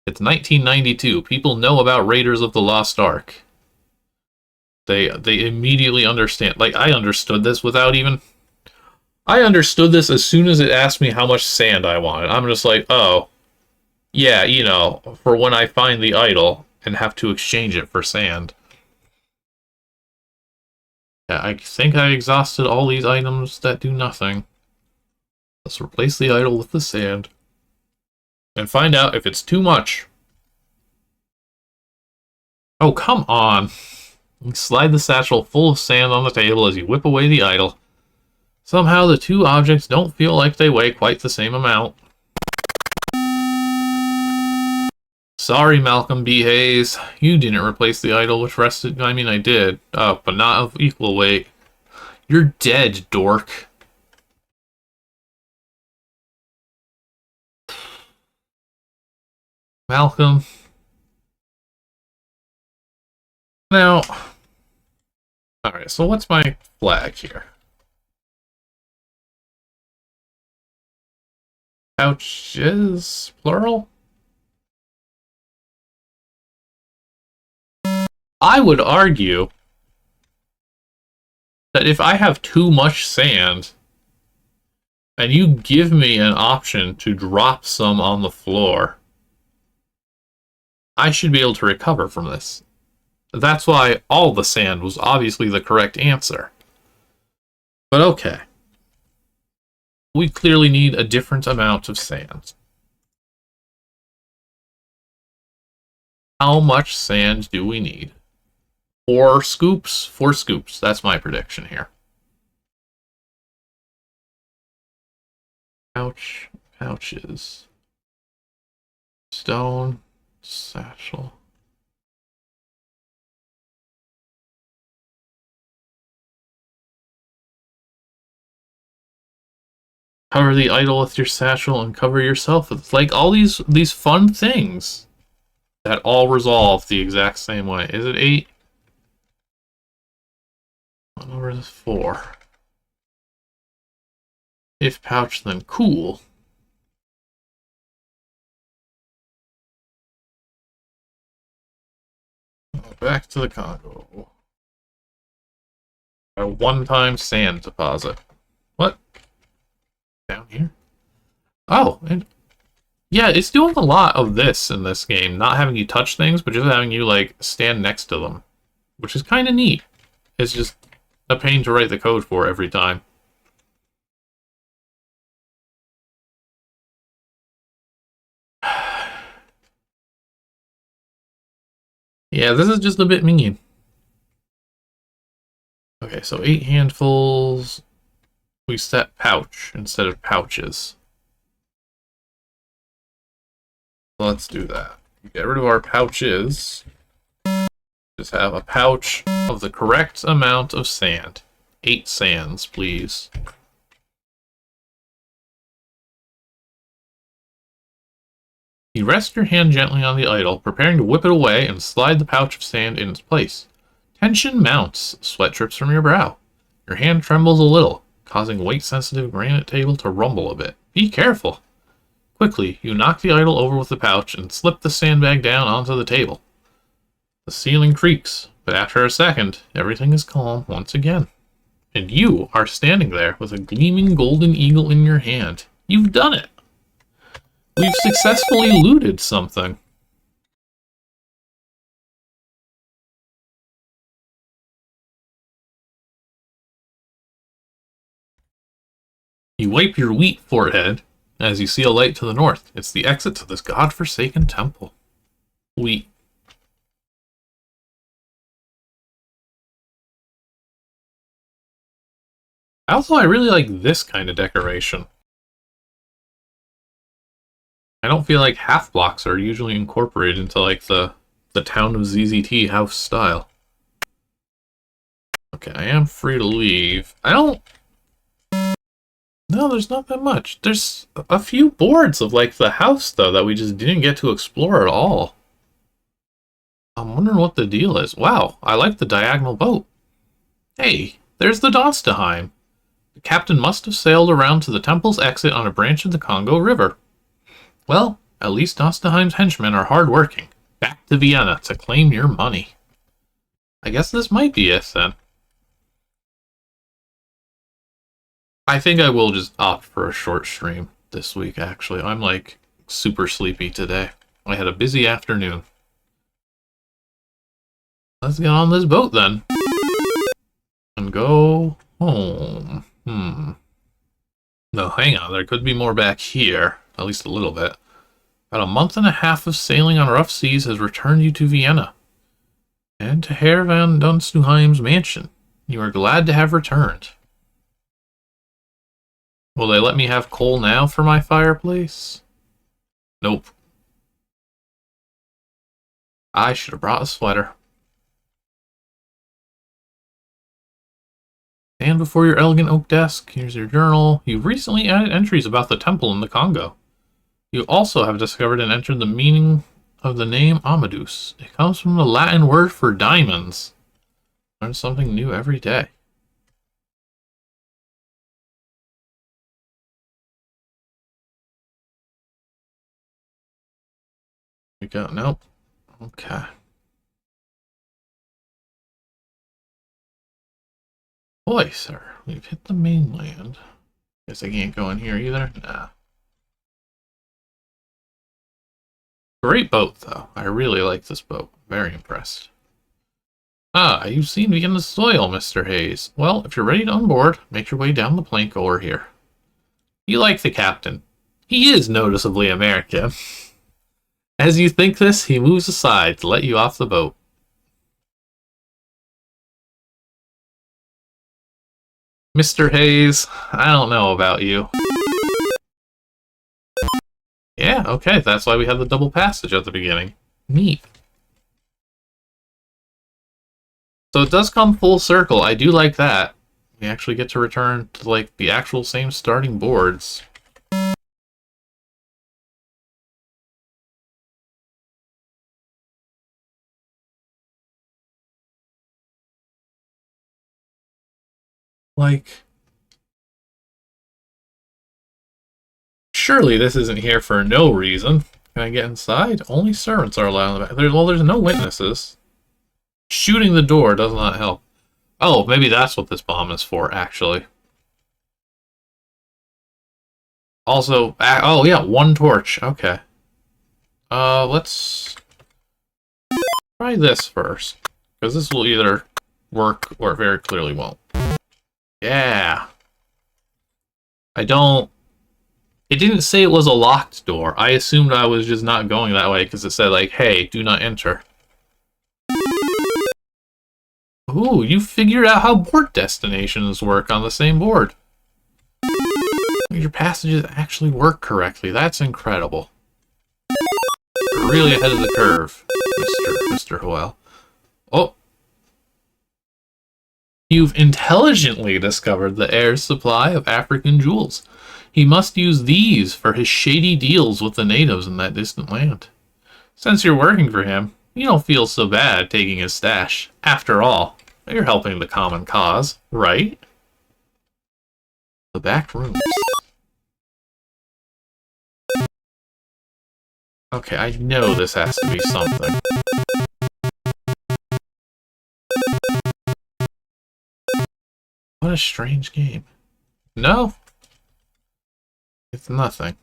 It's 1992. People know about Raiders of the Lost Ark. They immediately understand. Like, I understood this without even... I understood this as soon as it asked me how much sand I wanted. I'm just like, oh, yeah, you know, for when I find the idol and have to exchange it for sand. Yeah, I think I exhausted all these items that do nothing. Let's replace the idol with the sand. And find out if it's too much. Oh, come on. You slide the satchel full of sand on the table as you whip away the idol. Somehow the two objects don't feel like they weigh quite the same amount. Sorry, Malcolm B. Hayes. You didn't replace the idol which rested. I mean, I did, but not of equal weight. You're dead, dork. Malcolm. Now, alright, so what's my flag here? Pouches, plural? I would argue that if I have too much sand, and you give me an option to drop some on the floor, I should be able to recover from this. That's why all the sand was obviously the correct answer. But okay. We clearly need a different amount of sand. How much sand do we need? 4 scoops? 4 scoops. That's my prediction here. Pouches. Stone, satchel. Cover the idol with your satchel and cover yourself with, like, all these fun things that all resolve the exact same way. Is it 8? 1 over the 4. If pouch, then cool. Back to the Congo. A one-time sand deposit. What? Down here? Oh, and yeah, it's doing a lot of this in this game. Not having you touch things, but just having you, like, stand next to them. Which is kind of neat. It's just a pain to write the code for every time. Yeah, this is just a bit mean. Okay, so 8 handfuls. We set pouch instead of pouches. Let's do that. Get rid of our pouches. Just have a pouch of the correct amount of sand. 8 sands, please. You rest your hand gently on the idol, preparing to whip it away and slide the pouch of sand in its place. Tension mounts. Sweat drips from your brow. Your hand trembles a little, causing weight-sensitive granite table to rumble a bit. Be careful! Quickly, you knock the idol over with the pouch and slip the sandbag down onto the table. The ceiling creaks, but after a second, everything is calm once again. And you are standing there with a gleaming golden eagle in your hand. You've done it! We've successfully looted something. You wipe your wheat forehead as you see a light to the north. It's the exit to this godforsaken temple. Wheat. Also, I really like this kind of decoration. I don't feel like half blocks are usually incorporated into, like, the town of ZZT house style. Okay, I am free to leave. No, there's not that much. There's a few boards of, like, the house, though, that we just didn't get to explore at all. I'm wondering what the deal is. Wow, I like the diagonal boat. Hey, there's the Donstaheim. The captain must have sailed around to the temple's exit on a branch of the Congo River. Well, at least Donstaheim's henchmen are hard-working. Back to Vienna to claim your money. I guess this might be it, then. I think I will just opt for a short stream this week, actually. I'm, like, super sleepy today. I had a busy afternoon. Let's get on this boat, then. And go home. No, hang on. There could be more back here. At least a little bit. About a month and a half of sailing on rough seas has returned you to Vienna. And to Herr van Donstaheim's mansion. You are glad to have returned. Will they let me have coal now for my fireplace? Nope. I should have brought a sweater. Stand before your elegant oak desk. Here's your journal. You've recently added entries about the temple in the Congo. You also have discovered and entered the meaning of the name Amadus. It comes from the Latin word for diamonds. Learn something new every day. We got nope. Okay. Boy, sir, we've hit the mainland. Guess I can't go in here either. Nah. Great boat, though. I really like this boat. Very impressed. Ah, you seem to be in the soil, Mr. Hayes. Well, if you're ready to unboard, make your way down the plank over here. You like the captain. He is noticeably American. As you think this, he moves aside to let you off the boat. Mr. Hayes, I don't know about you. Yeah, okay, that's why we have the double passage at the beginning. Neat. So it does come full circle. I do like that. We actually get to return to, like, the actual same starting boards. Like, surely this isn't here for no reason. Can I get inside? Only servants are allowed in the back. There's no witnesses. Shooting the door does not help. Oh, maybe that's what this bomb is for, actually. Also, oh yeah, one torch. Okay. Let's try this first. Because this will either work or it very clearly won't. Yeah. It didn't say it was a locked door. I assumed I was just not going that way because it said, like, hey, do not enter. Ooh, you figured out how board destinations work on the same board. Your passages actually work correctly. That's incredible. You're really ahead of the curve, Mr. Hoel. Oh. You've intelligently discovered the heir's supply of African jewels. He must use these for his shady deals with the natives in that distant land. Since you're working for him, you don't feel so bad taking his stash. After all, you're helping the common cause, right? The back rooms. Okay, I know this has to be something. What a strange game. No. It's nothing.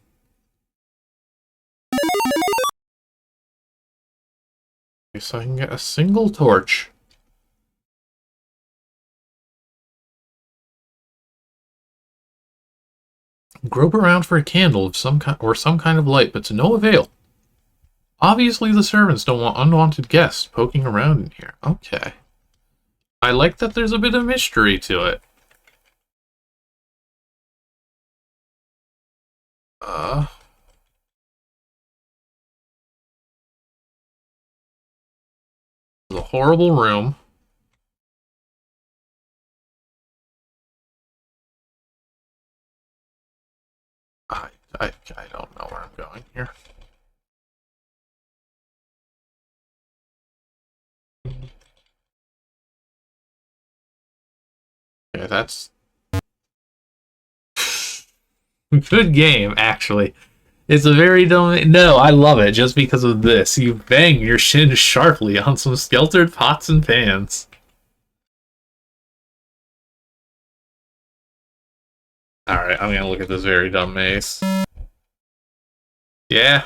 Okay, so I can get a single torch. Grope around for a candle of some kind or some kind of light, but to no avail. Obviously, the servants don't want unwanted guests poking around in here. Okay. I like that there's a bit of mystery to it. It's a horrible room. I don't know where I'm going here. Yeah, that's good game, actually. It's a very dumb... No, I love it just because of this. You bang your shin sharply on some skeltered pots and pans. Alright, I'm gonna look at this very dumb maze. Yeah.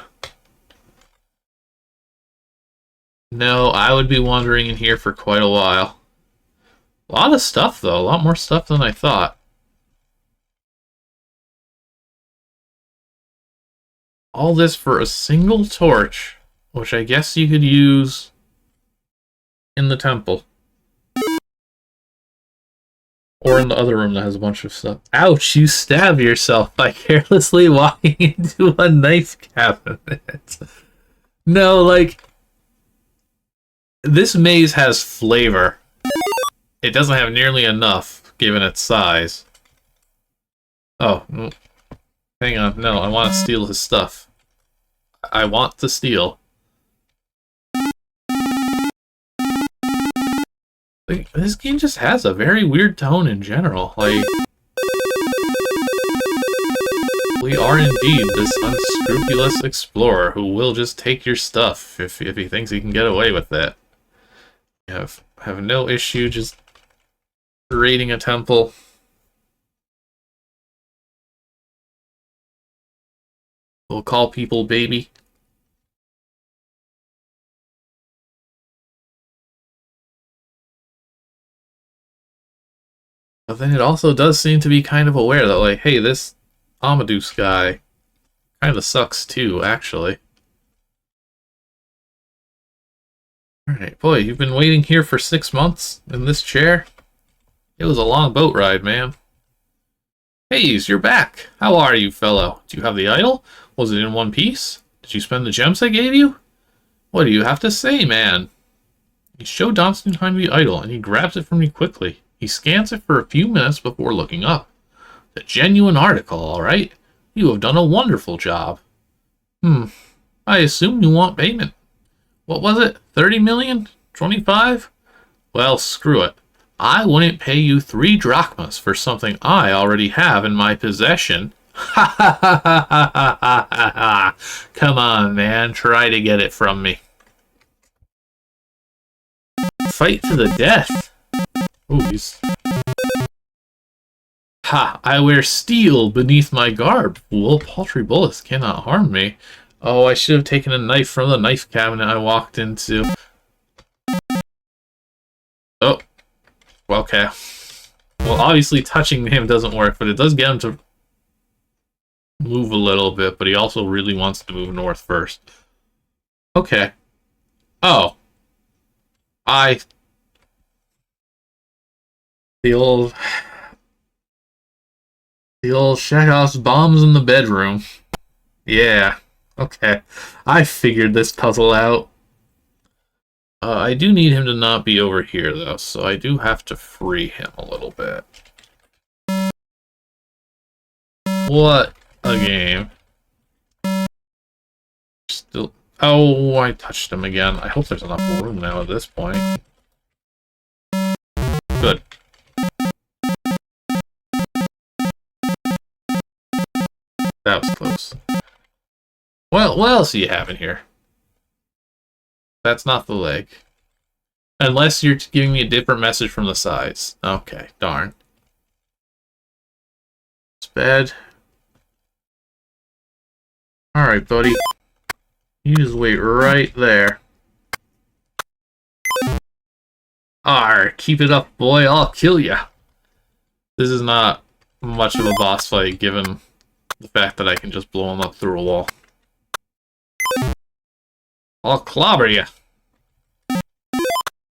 No, I would be wandering in here for quite a while. A lot of stuff, though. A lot more stuff than I thought. All this for a single torch, which I guess you could use in the temple. Or in the other room that has a bunch of stuff. Ouch, you stab yourself by carelessly walking into a knife cabinet. No, like... this maze has flavor. It doesn't have nearly enough, given its size. Oh, hang on. No, I want to steal his stuff. I want to steal. Like, this game just has a very weird tone in general. Like, we are indeed this unscrupulous explorer who will just take your stuff if he thinks he can get away with that. You have no issue just raiding a temple. We'll call people baby. But then it also does seem to be kind of aware that, like, hey, this Amadus guy kind of sucks too, actually. Alright, boy, you've been waiting here for 6 months in this chair? It was a long boat ride, man. Hey, you're back. How are you, fellow? Do you have the idol? Was it in one piece? Did you spend the gems I gave you? What do you have to say, man? You show Donstenheim the idol, and he grabs it from you quickly. He scans it for a few minutes before looking up. The genuine article, all right? You have done a wonderful job. I assume you want payment. What was it? 30 million? 25? Well, screw it. I wouldn't pay you 3 drachmas for something I already have in my possession. Ha ha ha ha ha ha ha ha. Come on, man. Try to get it from me. Fight to the death. Ooh, he's... Ha! I wear steel beneath my garb, fool. Paltry bullets cannot harm me. Oh, I should have taken a knife from the knife cabinet I walked into. Oh. Okay. Well, obviously touching him doesn't work, but it does get him to move a little bit, but he also really wants to move north first. Okay. Oh. The old Chekhov's bombs in the bedroom. Yeah. Okay. I figured this puzzle out. I do need him to not be over here, though, so I do have to free him a little bit. What a game. Still... Oh, I touched him again. I hope there's enough room now at this point. Good. That was close. Well, what else do you have in here? That's not the leg. Unless you're giving me a different message from the sides. Okay, darn. It's bad. Alright, buddy. You just wait right there. Arr, keep it up, boy. I'll kill ya. This is not much of a boss fight, given the fact that I can just blow him up through a wall. I'll clobber ya.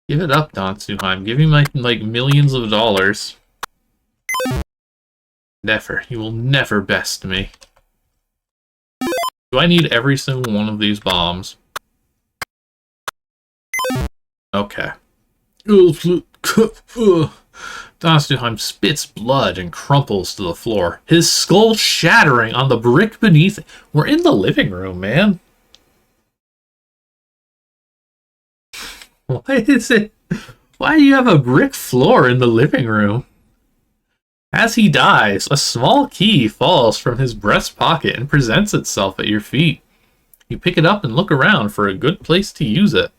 Give it up, Donstenheim. Give me my, like, millions of dollars. Never. You will never best me. Do I need every single one of these bombs? Okay. Donstenheim spits blood and crumples to the floor, his skull shattering on the brick beneath it. We're in the living room, man. Why is it? Why do you have a brick floor in the living room? As he dies, a small key falls from his breast pocket and presents itself at your feet. You pick it up and look around for a good place to use it.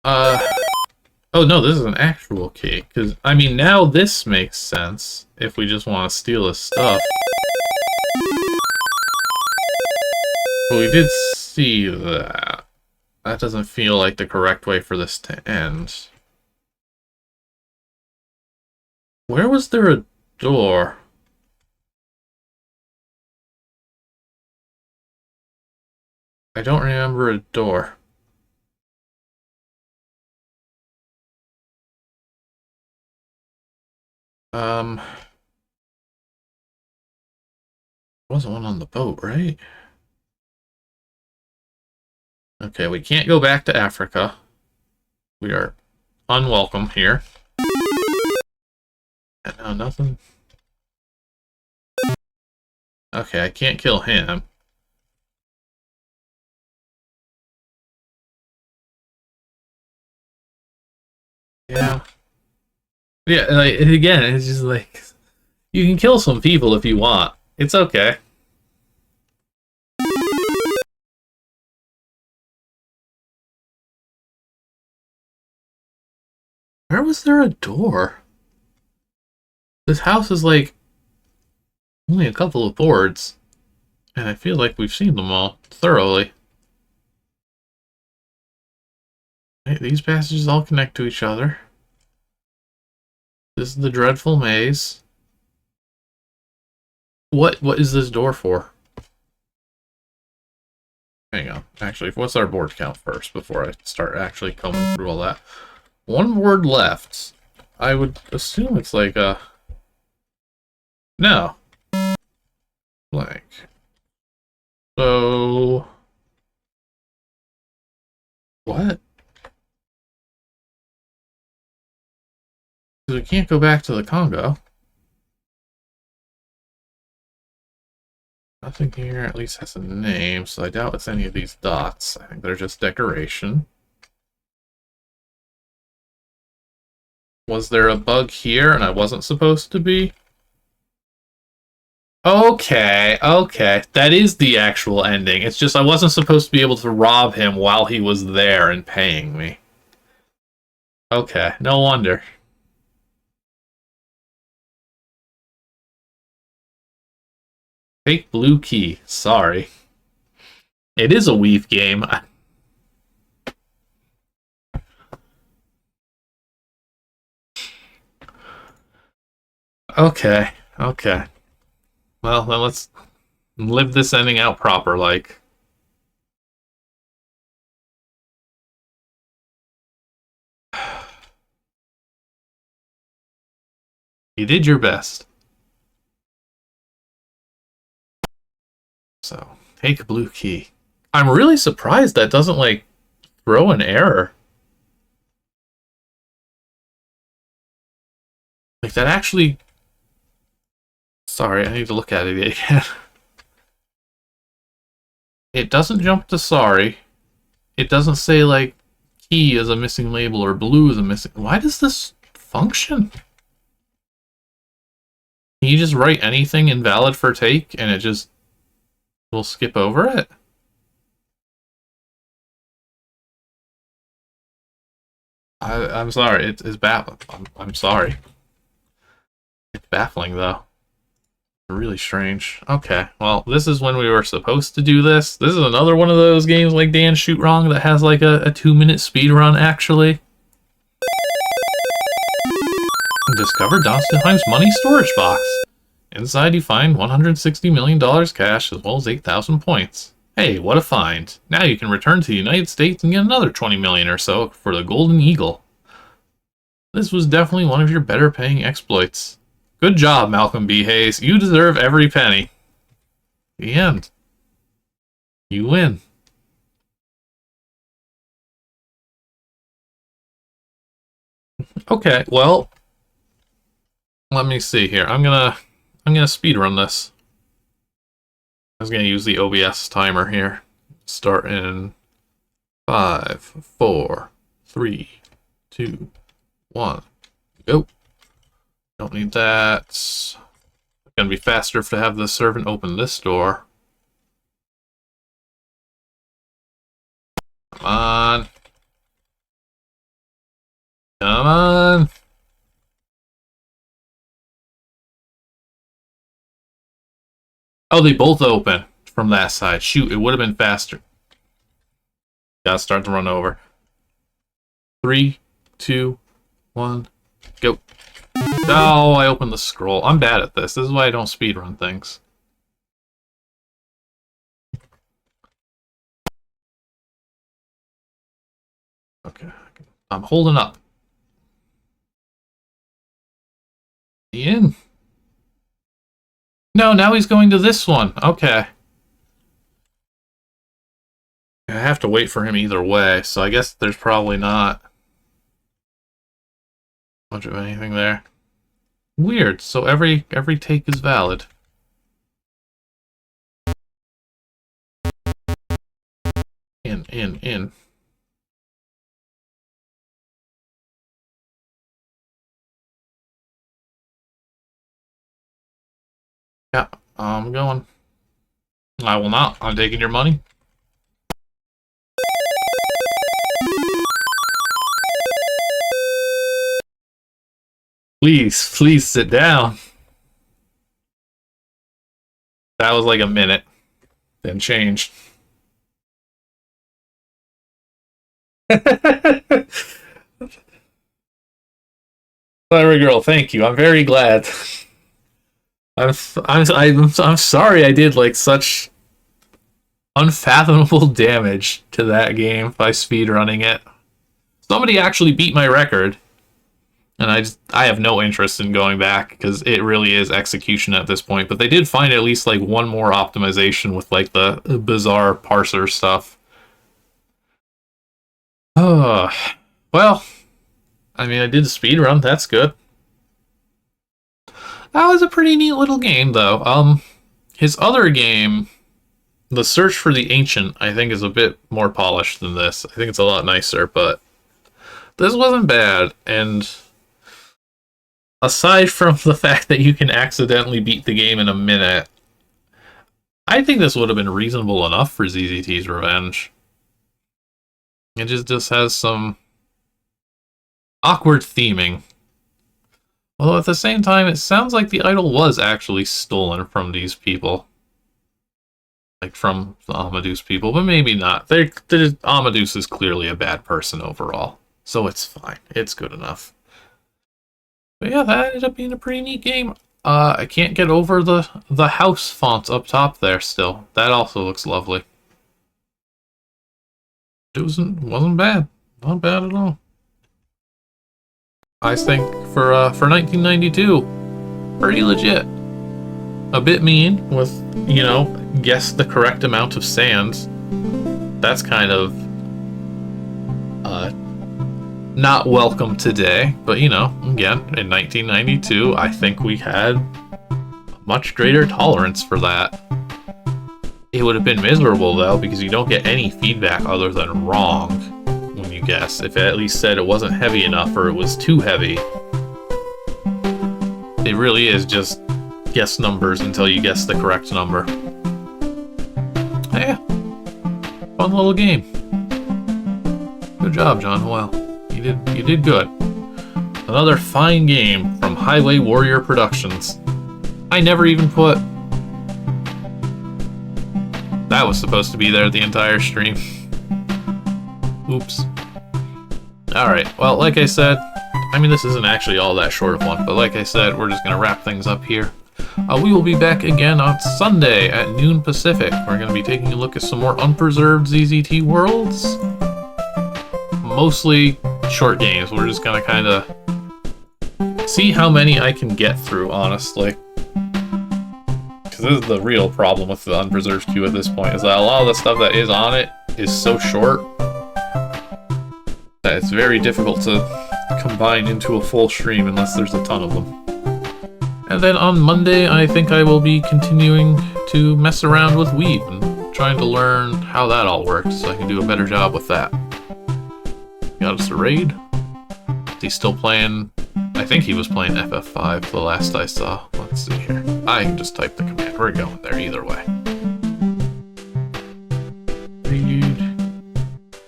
Oh no, this is an actual key. Because, I mean, now this makes sense if we just want to steal his stuff. But we did see that. That doesn't feel like the correct way for this to end. Where was there a door? I don't remember a door. Wasn't one on the boat, right? Okay, we can't go back to Africa. We are unwelcome here. No, nothing. Okay, I can't kill him. Yeah. Yeah, like, again, it's just like, you can kill some people if you want. It's okay. Where was there a door? This house is like only a couple of boards. And I feel like we've seen them all thoroughly. Hey, these passages all connect to each other. This is the dreadful maze. What is this door for? Hang on. Actually, what's our board count first before I start actually combing through all that? One word left. I would assume it's like a... No. Blank. So... What? Because we can't go back to the Congo. Nothing here at least has a name, so I doubt it's any of these dots. I think they're just decoration. Was there a bug here and I wasn't supposed to be? Okay, okay. That is the actual ending. It's just I wasn't supposed to be able to rob him while he was there and paying me. Okay, no wonder. Fake blue key. Sorry. It is a weave game. Okay, okay. Well, then let's live this ending out proper, like. You did your best. So, take blue key. I'm really surprised that doesn't, like, throw an error. Like, that actually... Sorry, I need to look at it again. It doesn't jump to sorry. It doesn't say, like, key is a missing label or blue is a missing... Why does this function? Can you just write anything invalid for take and it just will skip over it? I'm sorry, it's baffling. I'm sorry. It's baffling, though. Really strange. Okay, well, this is when we were supposed to do this. This is another one of those games like Dan Shoot Wrong that has like a 2-minute speed run, actually. Discover Donstenheim's money storage box. Inside you find $160 million cash as well as 8,000 points. Hey, what a find. Now you can return to the United States and get another 20 million or so for the Golden Eagle. This was definitely one of your better paying exploits. Good job, Malcolm B. Hayes. You deserve every penny. The end. You win. Okay, well, let me see here. I'm gonna speedrun this. I was gonna use the OBS timer here. Start in 5, 4, 3, 2, 1. Go. Don't need that. It's gonna be faster to have the servant open this door. Come on. Come on. Oh, they both open from that side. Shoot, it would have been faster. Gotta start to run over. 3, 2, 1, go. Oh, I opened the scroll. I'm bad at this. This is why I don't speedrun things. Okay. I'm holding up. Ian? No, now he's going to this one. Okay. I have to wait for him either way, so I guess there's probably not much of anything there. Weird. So every take is valid. In. Yeah, I'm going. I will not. I'm taking your money. Please sit down. That was like a minute. Then changed. Clever girl, thank you. I'm very glad. I'm sorry I did like such unfathomable damage to that game by speedrunning it. Somebody actually beat my record, and I have no interest in going back because it really is execution at this point. But they did find at least like one more optimization with like the bizarre parser stuff. Oh, well, I mean, I did the speedrun. That's good. That was a pretty neat little game, though. His other game, The Search for the Ancient, I think is a bit more polished than this. I think it's a lot nicer, but this wasn't bad. And aside from the fact that you can accidentally beat the game in a minute, I think this would have been reasonable enough for ZZT's Revenge. It just has some awkward theming. Although at the same time, it sounds like the idol was actually stolen from these people. Like from the Amadus people, but maybe not. Amadus is clearly a bad person overall. So it's fine. It's good enough. But yeah, that ended up being a pretty neat game. I can't get over the house font up top there still. That also looks lovely. It wasn't bad. Not bad at all. I think for 1992, pretty legit. A bit mean with, you know, guess the correct amount of sands. That's kind of not welcome today, but you know, again, in 1992, I think we had a much greater tolerance for that. It would have been miserable though, because you don't get any feedback other than wrong when you guess. If it at least said it wasn't heavy enough or it was too heavy. It really is just guess numbers until you guess the correct number. Yeah, fun little game. Good job, John Hoyle. You did good. Another fine game from Highway Warrior Productions. I never even put... That was supposed to be there the entire stream. Oops. Alright, well, like I said, I mean, this isn't actually all that short of one, but like I said, we're just going to wrap things up here. We will be back again on Sunday at noon Pacific. We're going to be taking a look at some more unpreserved ZZT worlds. Mostly short games. We're just going to kind of see how many I can get through, honestly. Because this is the real problem with the unpreserved queue at this point, is that a lot of the stuff that is on it is so short that it's very difficult to combine into a full stream unless there's a ton of them. And then on Monday, I think I will be continuing to mess around with Weave and trying to learn how that all works so I can do a better job with that. Got us a raid. He's still playing... I think he was playing FF5 the last I saw. Let's see here. I can just type the command. We're going there either way. Read.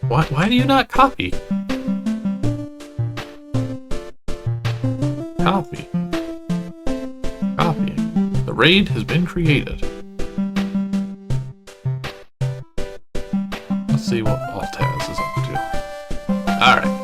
Why do you not copy? Copy. Copying. The raid has been created. Let's see what Altaz is up to. Alright.